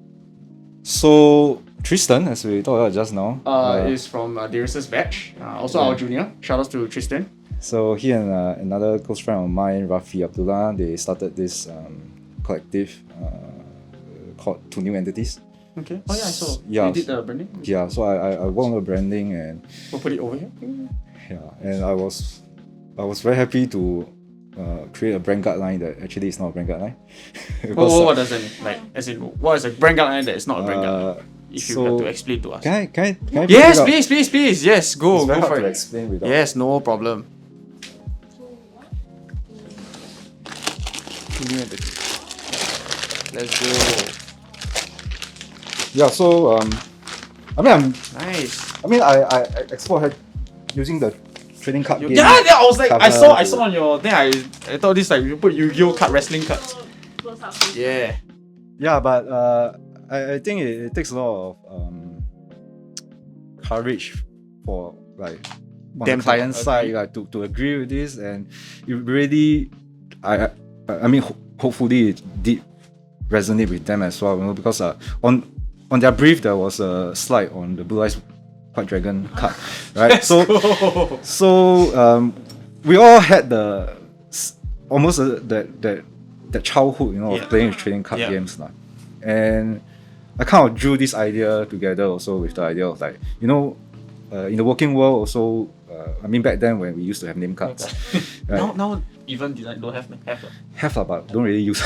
So Tristan, as we talked about just now, is from Darius's batch. Also our junior. Shout out to Tristan. So he and another close friend of mine, Rafi Abdullah, they started this collective called Two New Entities. Okay. Oh yeah, I saw. Yeah. You did the branding? Yeah, so I worked on the branding and We'll put it over here. yeah, and I was very happy to create a brand guideline that actually is not a brand guideline. Because, what does that mean? Like, as in, what is a brand guideline that is not a brand guideline? If you have to explain to us. Can I Yes, please. Yes, go it's very for hard to it. explain without. Yes, no problem. Let's go. Yeah, so Nice. I explored using the trading card game. Yeah, I was like, I cover saw on your thing. I thought this like you put Yu-Gi-Oh card, wrestling cards. Close up. Yeah. Yeah, but I think it takes a lot of courage for like on Them the to client side agree. like to agree with this, and it really I mean hopefully it did resonate with them as well, you know, because on their brief there was a slide on the Blue Eyes White Dragon card, right? So we all had the almost that childhood, you know, of playing with trading card games now. And I kind of drew this idea together also with the idea of like, you know, in the working world also, I mean back then when we used to have name cards. Right? Now even design don't have Have but don't really use.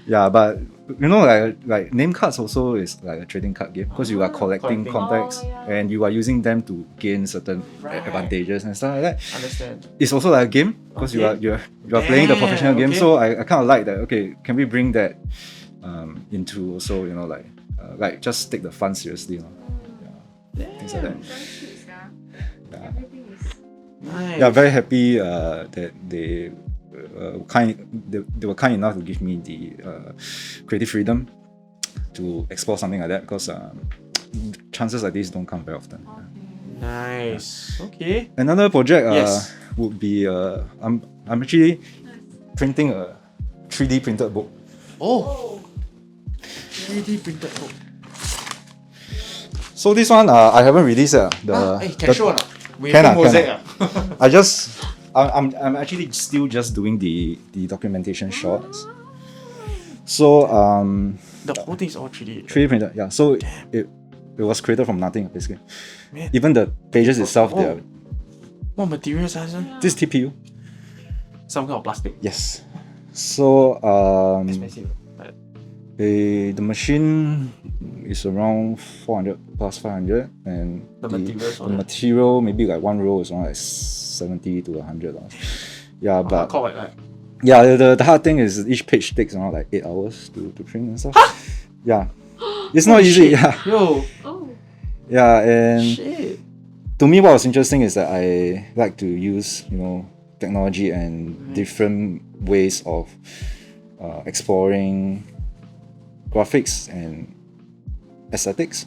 Yeah, but you know, like name cards also is like a trading card game because you are collecting contacts and you are using them to gain certain advantages and stuff like that. Understand. It's also like a game because you are playing the professional game. Okay. So I kind of like that. Okay, can we bring that into also, you know, like just take the fun seriously, you know? Things like that. Yeah. Everything is Nice. Yeah, very happy that they were kind enough to give me the creative freedom to explore something like that because chances like this don't come very often. Nice. Okay. Another project Yes. would be I'm actually printing a 3D printed book. Oh. 3D printed book. So this one I haven't released it. Can show or not? We Can can ah, mosaic. I'm actually still just doing the documentation shots. So The whole thing is all 3D. 3D printed, yeah. So it was created from nothing basically. Man. Even the pages itself, Oh. they're What materials are this? this is TPU. Some kind of plastic. Yes. So Expensive. But the machine is around 400 plus 500, and The materials the all that. material maybe like one roll is around like 70 to 100 dollars. Yeah, but called like yeah, the hard thing is each page takes around like 8 hours to print and stuff. Yeah, it's not easy. shit. Yeah, yo. Oh. yeah, and Shit. to me, what was interesting is that I like to use, you know, technology and different ways of exploring graphics and aesthetics.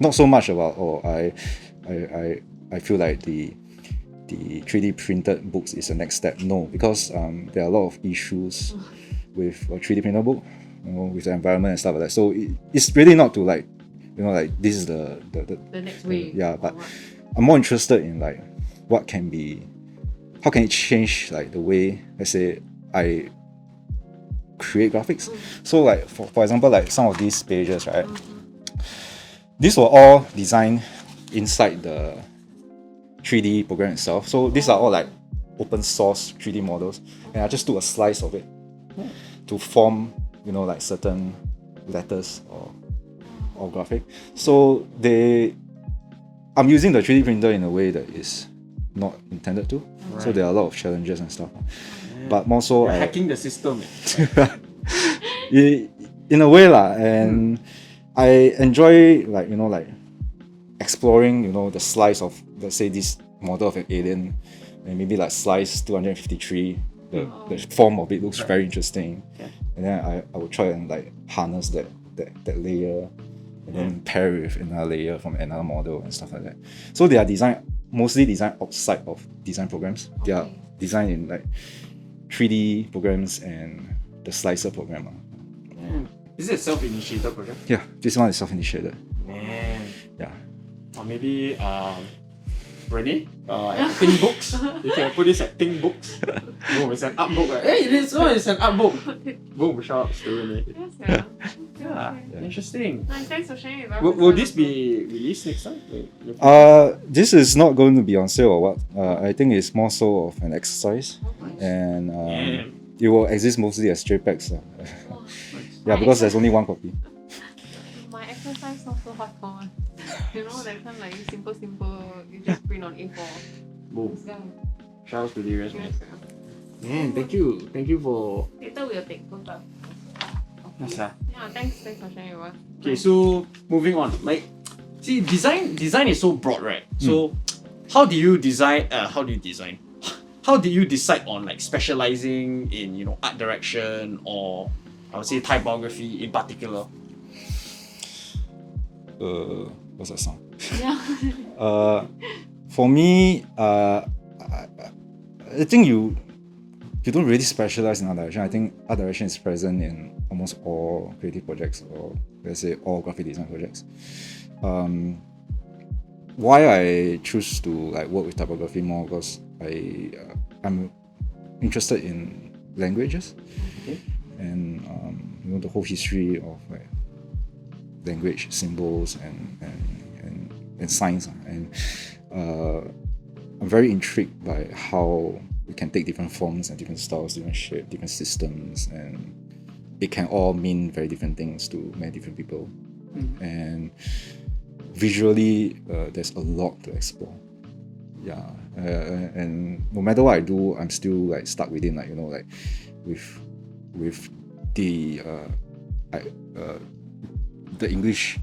Not so much about I feel like the 3D printed books is the next step. No, because there are a lot of issues with a 3D printed book, you know, with the environment and stuff like that. So it's really not to like, you know, like this is the The next way. yeah, or but what? I'm more interested in like how can it change like the way, let's say, I create graphics. So like for example, like some of these pages, right? These were all designed inside the 3D program itself. So these are all like open source 3D models, and I just took a slice of it to form, you know, like certain letters or graphic. So I'm using the 3D printer in a way that is not intended to. So there are a lot of challenges and stuff. But more so, You're hacking the system. in a way lah, and I enjoy like, you know, like exploring, you know, the slice of let's say this model of an alien, and maybe like slice 253, the form of it looks very interesting. Yeah. And then I would try and like harness that layer, and then pair it with another layer from another model and stuff like that. So they are mostly designed outside of design programs. They are designed in like 3D programs and the slicer program. Is it a self-initiated project? Yeah, this one is self-initiated. Man. Yeah. Or maybe Renee, at Think Books. You can put this at Think Books. Boom, it's an art book. Right? Hey, this one is an art book. Boom, shout out to Renee. Yes, Yeah, interesting. Nice, thanks for sharing with us. Will this be released next time? This is not going to be on sale or what. I think it's more so of an exercise, and it will exist mostly as JPEGs. Yeah, because there's only one copy. My exercise not so hardcore. You know, that kind like simple, you just print on A4. Boom. Yeah. Shout out to Darius, man. Yes, Man, thank you for. later we'll take photos. Yes, sir. Yeah, thanks for sharing with us. Okay, so moving on. Like, see, design is so broad, right? So, how do you design? How do you decide on like specializing in art direction, or I would say typography in particular? What's that song? Yeah. For me, I think you don't really specialize in art direction. I think art direction is present in almost all creative projects, or let's say all graphic design projects. Why I choose to like work with typography more because I'm interested in languages, and the whole history of like language, symbols, and science, and I'm very intrigued by how it can take different forms and different styles, different shapes, different systems, and it can all mean very different things to many different people. And visually, there's a lot to explore. Yeah, and no matter what I do, I'm still like stuck within with the English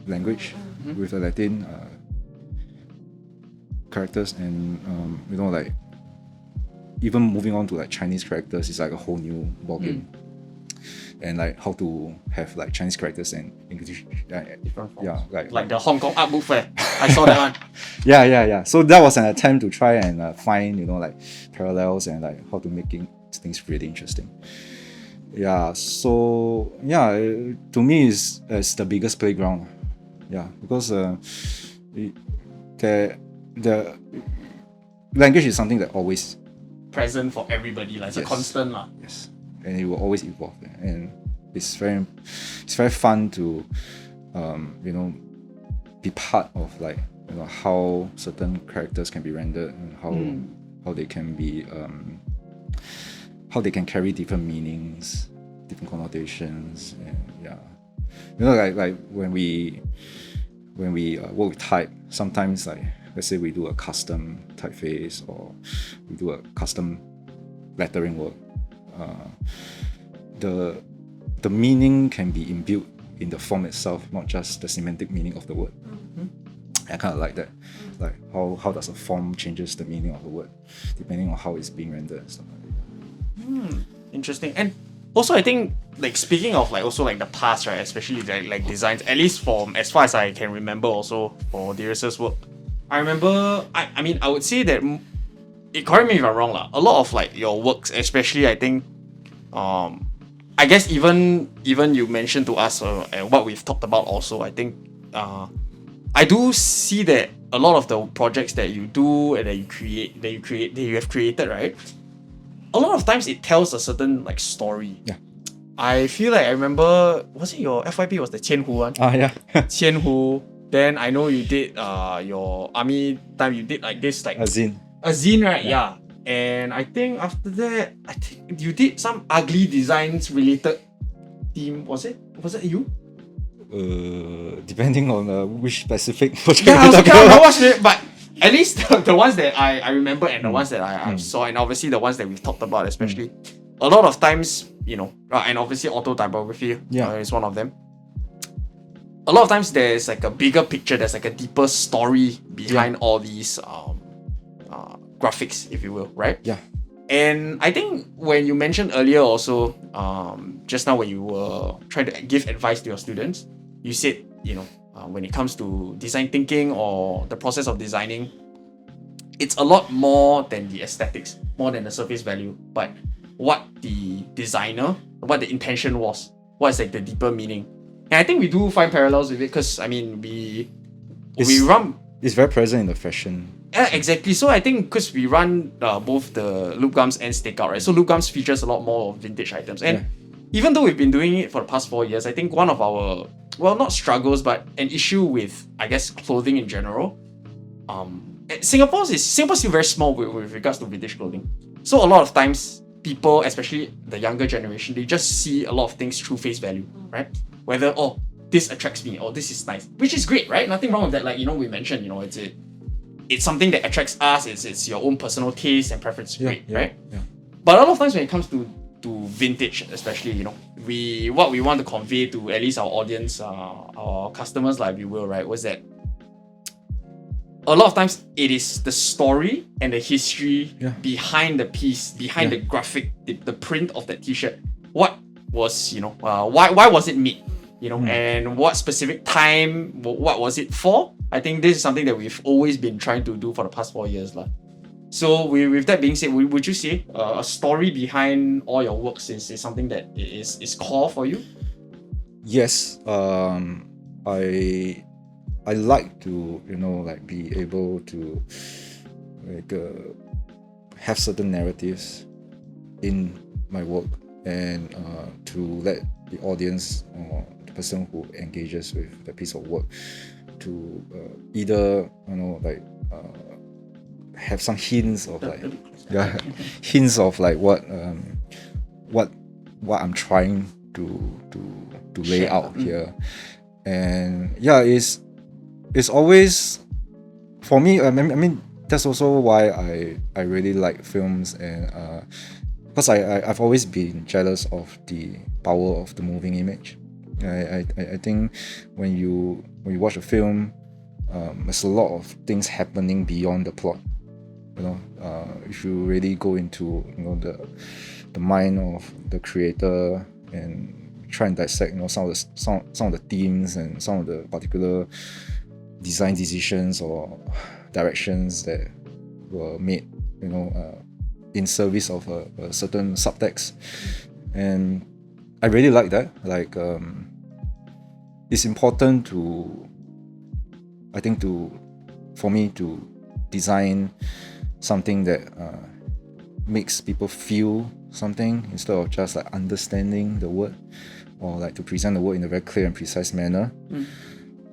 language, with the Latin characters, and like even moving on to like Chinese characters is like a whole new ballgame. And like how to have like Chinese characters and English, Different forms. yeah, Like the Hong Kong art book fair. I saw that one. yeah. So that was an attempt to try and find like parallels and like how to make things really interesting. Yeah, so yeah, to me it's the biggest playground. Yeah, because the language is something that always Present for everybody, like it's a constant lah. Yes, and it will always evolve, and it's very fun to be part of like how certain characters can be rendered, and how they can be how they can carry different meanings, different connotations, and like when we work with type, sometimes like let's say we do a custom typeface or we do a custom lettering work, the meaning can be imbued in the form itself, not just the semantic meaning of the word. I kind of like that, like how does a form changes the meaning of the word depending on how it's being rendered and stuff like that. Interesting. And also, I think like speaking of like also like the past, right, especially like designs, at least from as far as I can remember, also for Darius's work, I remember. I mean, I would say that. Correct me if I'm wrong, lah. A lot of like your works, especially I think, I guess even you mentioned to us and what we've talked about also. I think, I do see that a lot of the projects that you do and that you have created, right? A lot of times it tells a certain like story. Yeah. I feel like I remember, was it your FYP was the Qianhu one? Yeah. Qianhu. Then I know you did your army time. You did like this like A zine. a zine, right? Yeah. And I think after that, I think you did some ugly designs related theme. Was it you? Depending on which specific project. Yeah, I also can't remember what's it, but at least the ones that I remember and the ones that I saw, and obviously the ones that we've talked about, especially a lot of times, and obviously auto typography is one of them. a lot of times there's like a bigger picture, there's like a deeper story behind all these graphics, if you will, right? Yeah. And I think when you mentioned earlier also, just now when you were trying to give advice to your students, you said, when it comes to design thinking or the process of designing, it's a lot more than the aesthetics, more than the surface value, but what the designer, what the intention was, what's like the deeper meaning. And I think we do find parallels with it because, I mean, we run... It's very present in the fashion. Yeah, exactly. So I think because we run both the Loop Gums and Stakeout, right? So Loop Gums features a lot more of vintage items. And even though we've been doing it for the past 4 years, I think one of our, well, not struggles, but an issue with, I guess, clothing in general, Singapore's still very small with regards to vintage clothing. So a lot of times, people, especially the younger generation, they just see a lot of things through face value, right? Whether, oh, this attracts me, or this is nice, which is great, right? Nothing wrong with that. Like, we mentioned, it's something that attracts us, it's your own personal taste and preference, great, right? Yeah. But a lot of times when it comes to vintage, especially, what we want to convey to at least our audience, our customers, like, if you will, right, was that a lot of times it is the story and the history behind the piece, behind the graphic, the print of that t-shirt. What was, why was it made? And what specific time, what was it for? I think this is something that we've always been trying to do for the past 4 years. So with that being said, would you say a story behind all your works is something that is core for you? Yes. I like to, be able to have certain narratives in my work and to let the audience or the person who engages with the piece of work to either have some hints of hints of what I'm trying to lay out here. And it's always, for me, I mean that's also why I really like films, and because I've always been jealous of the power of the moving image. I think when you watch a film, there's a lot of things happening beyond the plot. If you really go into the mind of the creator and try and dissect some of the themes and some of the particular design decisions or directions that were made in service of a certain subtext, and I really like that. It's important for me to design something that makes people feel something instead of just understanding the word, or to present the word in a very clear and precise manner.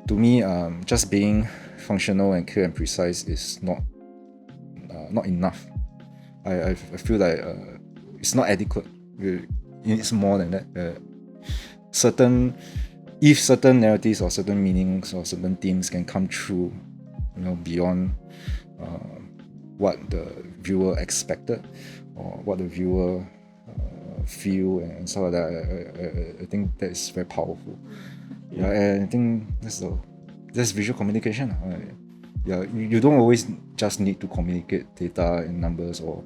To me, just being functional and clear and precise is not enough. I feel like it's not adequate. It needs more than that. If certain narratives or certain meanings or certain themes can come true, beyond what the viewer expected or what the viewer feel and stuff like that, I think that is very powerful. Yeah, and I think that's visual communication. You don't always just need to communicate data and numbers or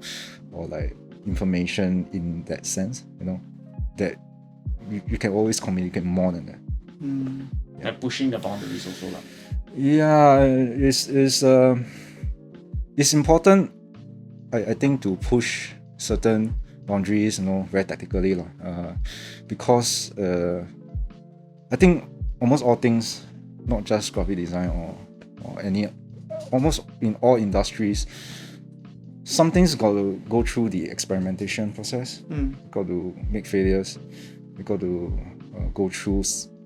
information in that sense. That you can always communicate more than that. And pushing the boundaries also. Yeah, it's important, I think, to push certain boundaries, very tactically, because I think almost all things, not just graphic design or any, almost in all industries, some things got to go through the experimentation process. Got to make failures. We got to go through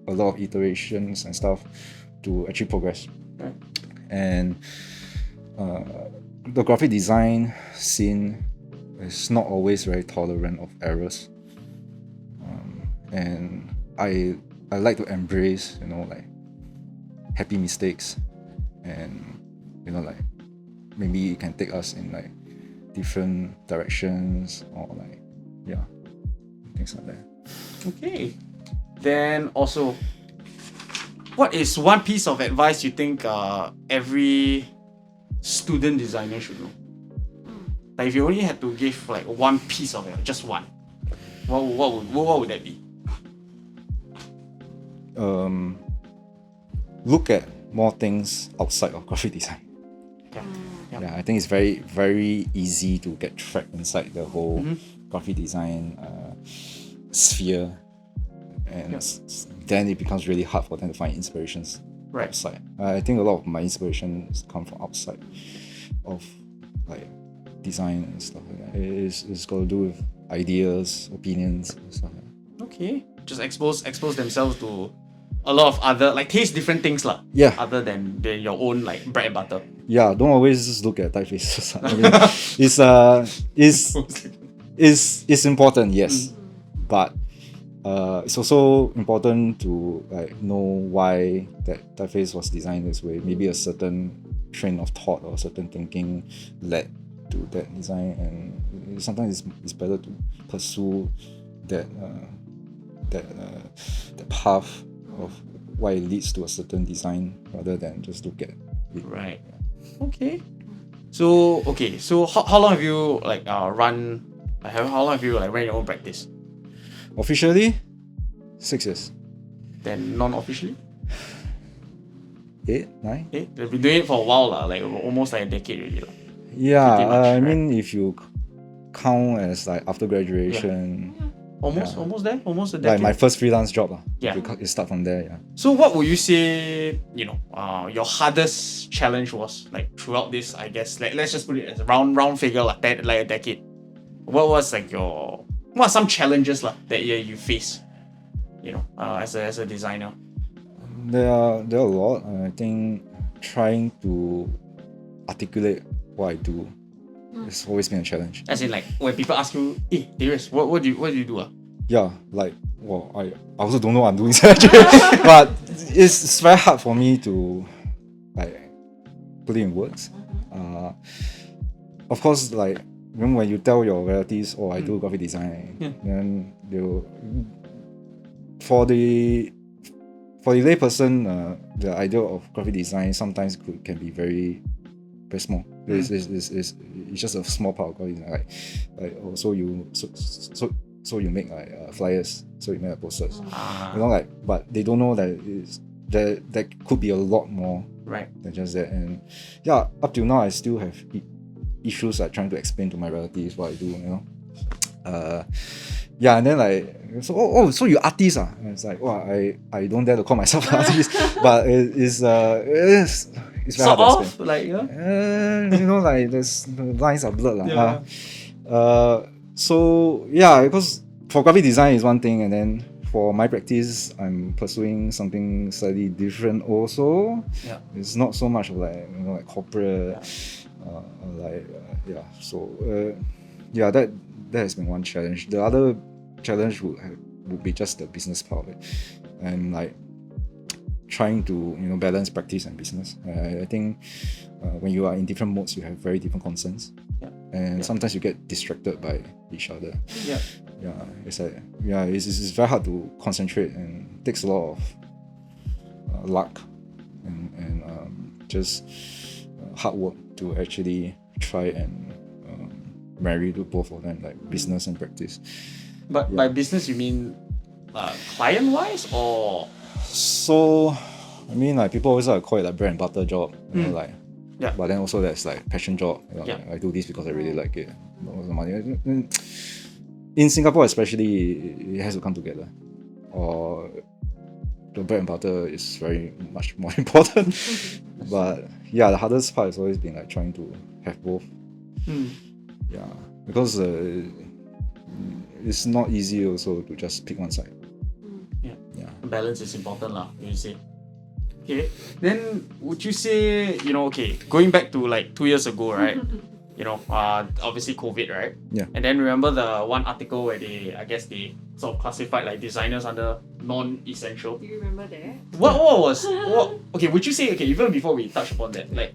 a lot of iterations and stuff to actually progress. Right. And the graphic design scene is not always very tolerant of errors. And I like to embrace, happy mistakes, and maybe it can take us in different directions, or things like that. Okay. Then also, what is one piece of advice you think every student designer should know? Like if you only had to give like one piece of it, just one, what would that be? Look at more things outside of graphic design. Yeah, I think it's very, very easy to get trapped inside the whole graphic design sphere, and then it becomes really hard for them to find inspirations outside. I think a lot of my inspirations come from outside of like design and stuff like that. It's got to do with ideas, opinions, and stuff like that. Okay, just expose themselves to a lot of other, like, taste different things lah. Yeah. Other than your own like bread and butter. Yeah, don't always just look at typefaces. I mean, it's important, yes, but it's also important to like know why that typeface was designed this way. Maybe a certain train of thought or certain thinking led to that design, and sometimes it's better to pursue that path of why it leads to a certain design rather than just look at it. Right. Okay. So how long have you like run? How long have you like ran your own practice? Officially, 6 years. Then non-officially? 8, 9. They've been doing it for a while lah, like almost like a decade already lah. Yeah, Pretty much, I mean, if you count as like after graduation, Almost there, almost a like decade. my first freelance job lah. Yeah. You start from there. Yeah. So what would you say, your hardest challenge was like throughout this, I guess, like let's just put it as a round figure like a decade. What was like what are some challenges that you face, as a designer? There are a lot. I think trying to articulate what I do has always been a challenge. As in, like, when people ask you, "Hey, Darius, what do you do?" Yeah, like, well, I also don't know what I'm doing actually, but it's very hard for me to like put it in words. Of course, like when you tell your relatives, "Oh, I do graphic design," then they'll for the layperson, the idea of graphic design sometimes can be very small. It's just a small part of graphic design. Like so you make like flyers, so you make like posters. But they don't know that there could be a lot more than just that. And yeah, up till now I still have issues like trying to explain to my relatives what I do. Yeah, and then like so you artist ah? And it's like, well, I don't dare to call myself an artist, but it's very sort hard to explain. of like Like the lines are blurred Yeah. So yeah, because for graphic design is one thing, and then for my practice, I'm pursuing something slightly different also. Yeah. It's not so much of like like corporate, So that has been one challenge. The other challenge would be just the business part of it, and like trying to balance practice and business. I think when you are in different modes, you have very different concerns, and sometimes you get distracted by each other. It's like it's very hard to concentrate, and takes a lot of luck and just hard work to actually try and marry to both of them, like business and practice. But by business you mean client wise or? So I mean, like, people always call it like bread and butter job, but then also there's like passion job. Like, I do this because I really like it. Money. In Singapore especially, it has to come together, or the bread and butter is very much more important. But yeah, the hardest part has always been like trying to have both. Yeah, because it's not easy also to just pick one side. Balance is important lah, you say. Okay, then would you say, going back to like 2 years ago, right? Obviously COVID, right? Yeah. And then remember the one article where they sort of classified like designers under non-essential. Do you remember that? Would you say, even before we touch upon that, like,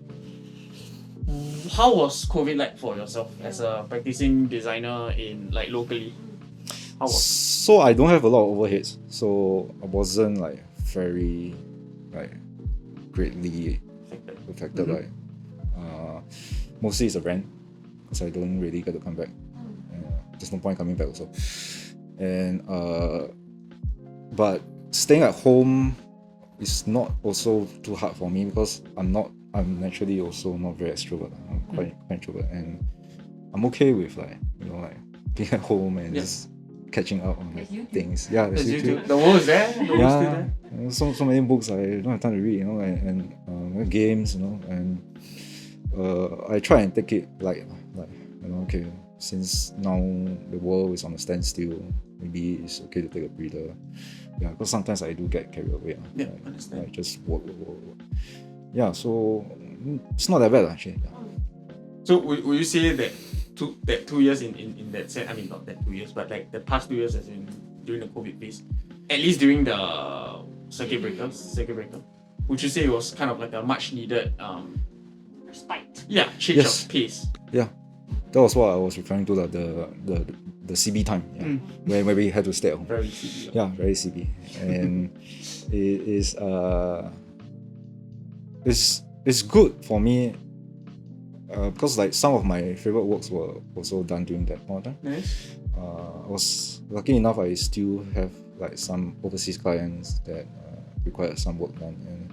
how was COVID like for yourself as a practicing designer in like locally? How was? So I don't have a lot of overheads, so I wasn't like very like greatly affected by. Mostly it's a rent because I don't really get to come back. There's no point coming back also. And but staying at home is not also too hard for me because I'm naturally also not very extrovert. I'm quite introvert, and I'm okay with like being at home and just catching up on things. Yeah, there's YouTube. The world is there. The world is still there. So many books I don't have time to read, and games, and I try and take it like okay, since now the world is on a standstill, maybe it's okay to take a breather. Yeah, because sometimes I do get carried away. Yeah, understand. I just work. Yeah, so it's not that bad actually. Yeah. So would you say that 2 years in that sense, I mean not that 2 years, but like the past 2 years as in during the COVID phase, at least during the circuit breaker, would you say it was kind of like a much needed Respite. yeah, change of pace? Yeah. That was what I was referring to, like the CB time, where we had to stay at home. Very CB. Yeah, very CB. And it is it's good for me because like some of my favorite works were also done during that point of time. Nice. I was lucky enough I still have like some overseas clients that required some work done, and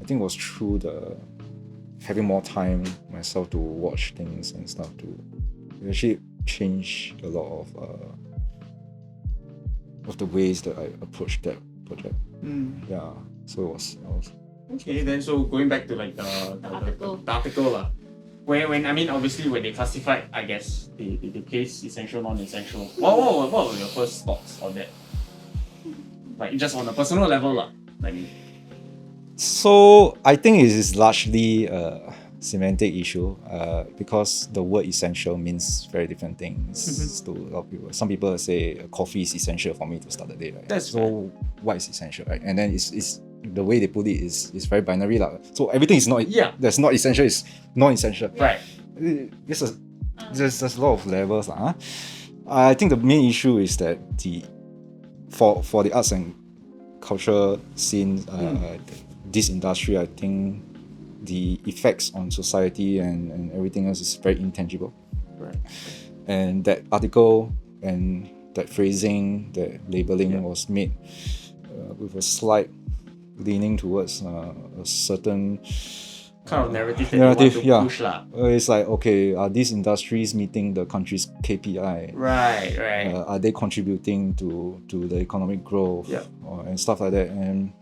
I think it was through the having more time myself to watch things and stuff to actually change a lot of the ways that I approached that project. Yeah, so it was okay. Then so going back to like the article when I mean obviously when they classified, I guess they place essential, non-essential. What were your first thoughts on that? Like just on a personal level like. So I think it is largely a semantic issue because the word essential means very different things to a lot of people. Some people say coffee is essential for me to start the day, right? That's so what is essential, right? And then it's the way they put it is very binary. So everything is not that's not essential is non-essential. Right. There's a lot of levels. I think the main issue is that for the arts and culture scene, this industry, I think the effects on society and everything else is very intangible. Right. And that article and that phrasing, that labeling was made with a slight leaning towards a certain kind of narrative that you want to push. It's like, okay, are these industries meeting the country's KPI? Right. Are they contributing to the economic growth and stuff like that? And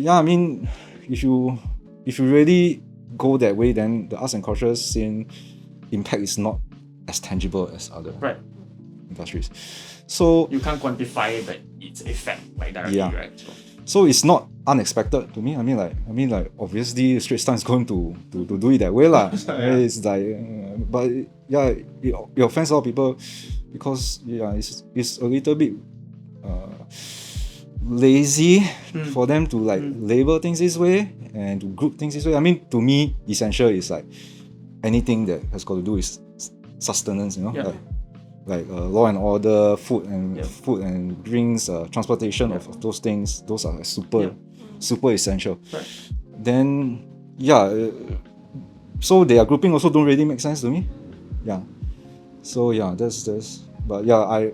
I mean, if you really go that way, then the arts and culture scene impact is not as tangible as other industries. So you can't quantify its effect like directly, right? So it's not unexpected to me. I mean like obviously Straits Times is going to do it that way lah. It's like, but it offends a lot of people because it's a little bit lazy for them to like label things this way and to group things this way. I mean, to me, essential is like anything that has got to do with sustenance, like law and order, food and drinks, transportation of those things. Those are super essential. Right. Then so their grouping also don't really make sense to me. Yeah. So that's but I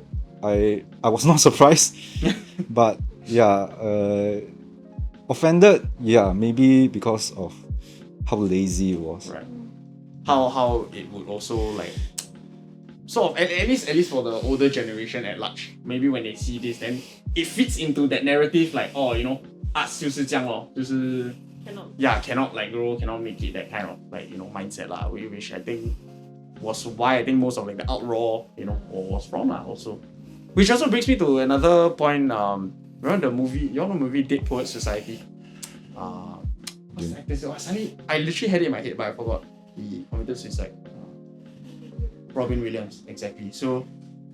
was not surprised, but offended. Maybe because of how lazy it was. Right. How it would also like. So at least for the older generation at large, maybe when they see this, then it fits into that narrative like, arts 就是这样咯，就是 cannot like grow, cannot make it, that kind of like mindset lah, which I think was why I think most of like the outroar was from also. Which also brings me to another point. Remember the movie Dead Poets Society? I literally had it in my head, but I forgot. He committed suicide. Robin Williams, exactly. So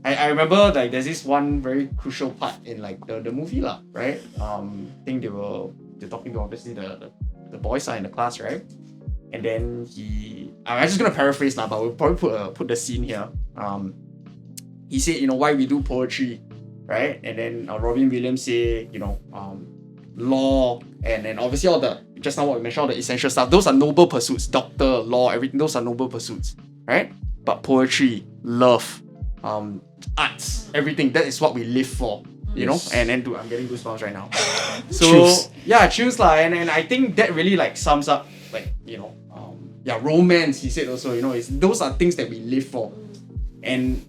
I remember like there's this one very crucial part in like the movie lah, right? I think they're talking to obviously the boys are in the class, right? And then I'm just gonna paraphrase now, but we'll probably put the scene here. He said, why we do poetry, right? And then Robin Williams say, law, and then obviously all the, just now what we mentioned, all the essential stuff, those are noble pursuits. Doctor, law, everything, those are noble pursuits, right? But poetry, love, arts, everything, that is what we live for, you know? And then I'm getting goosebumps right now. So Chills. yeah, choose lah, and I think that really like sums up, like, you know, romance, he said also, you know, those are things that we live for. And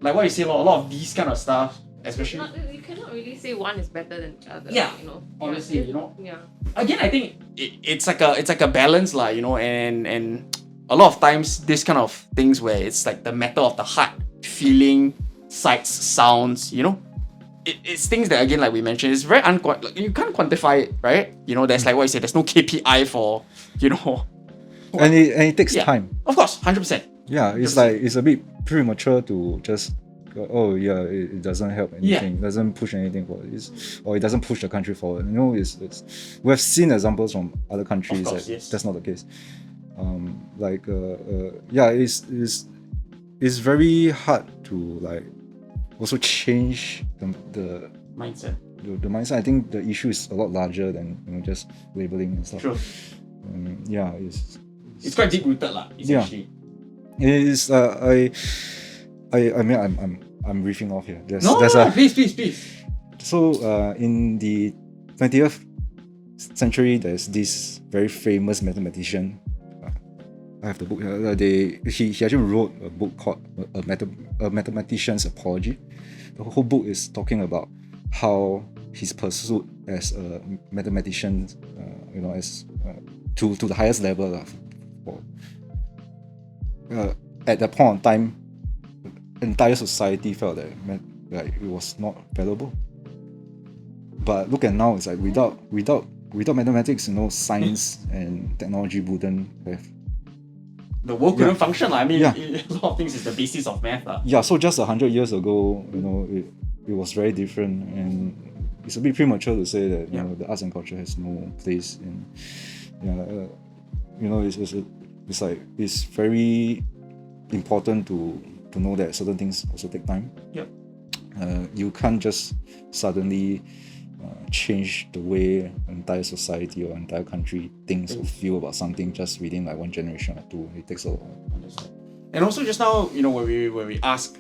like what you say, a lot of these kind of stuff, especially You cannot really say one is better than the other. Yeah, you know. honestly, you know. Yeah. Again, I think it's like a balance lah, you know, and a lot of times this kind of things where it's like the matter of the heart, feeling, sights, sounds, you know, it's things that, again, like we mentioned, it's very like, you can't quantify it, right? You know, there's like what you said, there's no KPI for, you know, And it takes Yeah. time. of course, 100%. Yeah, it's like it's a bit premature to just go, oh yeah, it doesn't help anything, it doesn't push anything forward, or it doesn't push the country forward. You know, it's we have seen examples from other countries course, that yes. that's not the case. Yeah, it's very hard to like also change the Mindset. mindset. I think the issue is a lot larger than, you know, just labeling and stuff. True. Yeah, It's quite deep rooted lah, essentially. it is. I mean, I'm riffing off here. There's No, please. So in the 20th century, there's this very famous mathematician. I have the book here. He actually wrote a book called a Mathematician's Apology. The whole book is talking about how his pursuit as a mathematician, you know, as to the highest level at that point in time, the entire society felt that like it was not valuable. But look at now, it's like without mathematics, you know, science and technology wouldn't have. The world couldn't function lah. I mean, Yeah. a lot of things is the basis of math lah. Yeah, so just 100 years ago, you know, it was very different, and it's a bit premature to say that, you know, the arts and culture has no place in. You know, it's like it's very important to know that certain things also take time. Yep. You can't just suddenly change the way an entire society or entire country thinks or feel about something just within like one generation or two. It takes a while. And also just now, you know, when we ask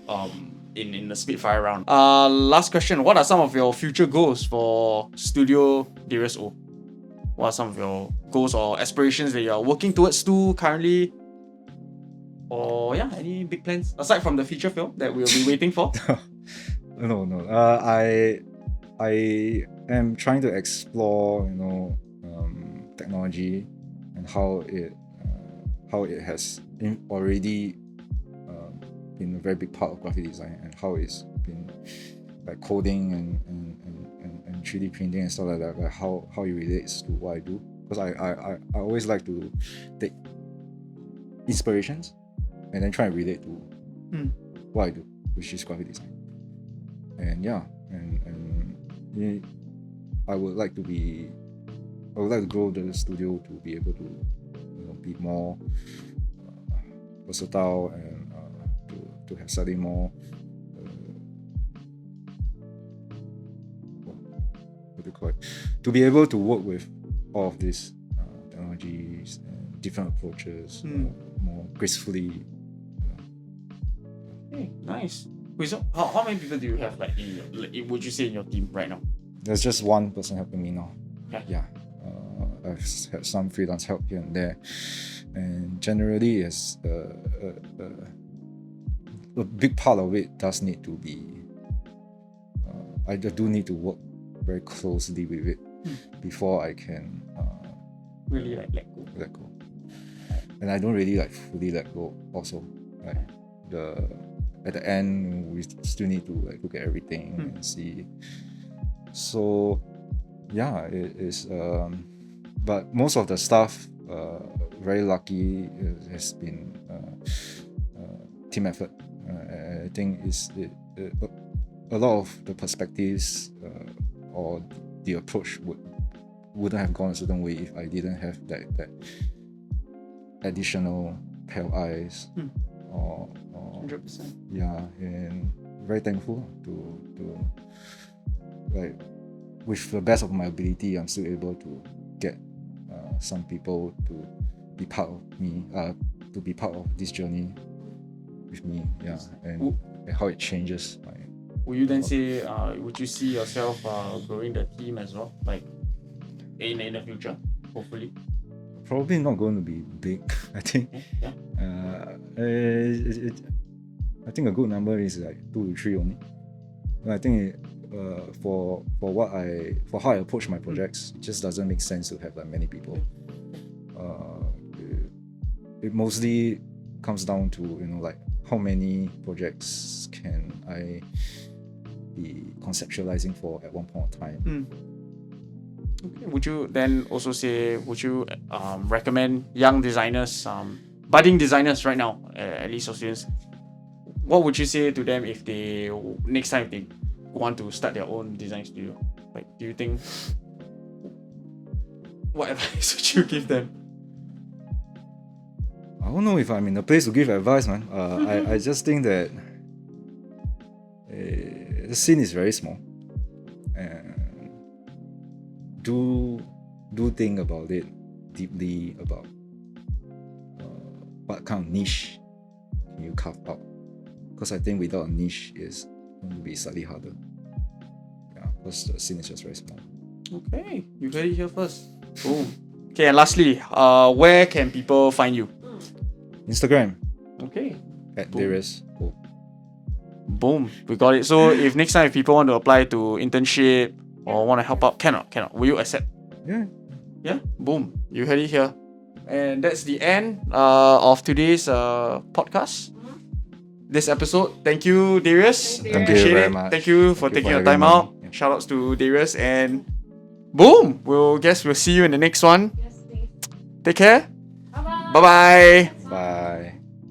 in the Spitfire round, last question, what are some of your future goals for Studio Darius Ou? What are some of your goals or aspirations that you are working towards to currently? Or yeah, any big plans aside from the feature film that we'll be waiting for? No. I am trying to explore, you know, technology and how it has already been a very big part of graphic design, and how it's been like coding and 3D printing and stuff like that, like how it relates to what I do. Because I always like to take inspirations and then try and relate to what I do, which is graphic design. And yeah, and I would like to grow the studio to be able to, you know, be more versatile and to have slightly more what do you call it? To be able to work with all of these technologies and different approaches more gracefully. Hey, nice. Wait, so how many people do you have like would you say in your team right now? There's just one person helping me now. Okay. Yeah. I've had some freelance help here and there, and generally, it's a big part of it does need to be. I do need to work very closely with it before I can Really like let go. And I don't really like fully let go. Also, like at the end, we still need to like look at everything and see. So, yeah, it is. But most of the stuff, very lucky, it has been team effort. I think a lot of the perspectives or the approach wouldn't have gone a certain way if I didn't have that additional pair of eyes or 100%. yeah, and very thankful to like with the best of my ability, I'm still able to get some people to be part of me, to be part of this journey with me. Yeah, and how it changes. Would you then say, would you see yourself growing the team as well, like in the future, hopefully? Probably not going to be big. I think. Yeah. I think a good number is like 2 to 3 only. But I think for how I approach my projects, it just doesn't make sense to have like many people. It mostly comes down to like how many projects can I be conceptualizing for at one point of time. Okay. Would you then also say, would you recommend young designers, budding designers right now, at least or students, what would you say to them if they next time they want to start their own design studio? Like, do you think, what advice would you give them? I don't know if I'm in a place to give advice, man. I just think that the scene is very small, and do think about it deeply about what kind of niche can you carve out. Because I think without a niche is going to be slightly harder. Yeah, because the scene is just very small. Okay, you heard it here first. Boom. Okay, and lastly, where can people find you? Instagram Okay. at Boom. Darius Ou. Boom, we got it. So if next time if people want to apply to internship or want to help out, cannot. Will you accept? Yeah. Yeah, boom. You heard it here. And that's the end of today's podcast. This episode. Thank you, Darius. Thank you. Thank you Appreciate very it. much. Thank you for Thank you taking for your time having out. me. Yeah. Shout outs to Darius and boom. We'll see you in the next one. Yes, please. Take care. Bye-bye. Bye bye. Bye.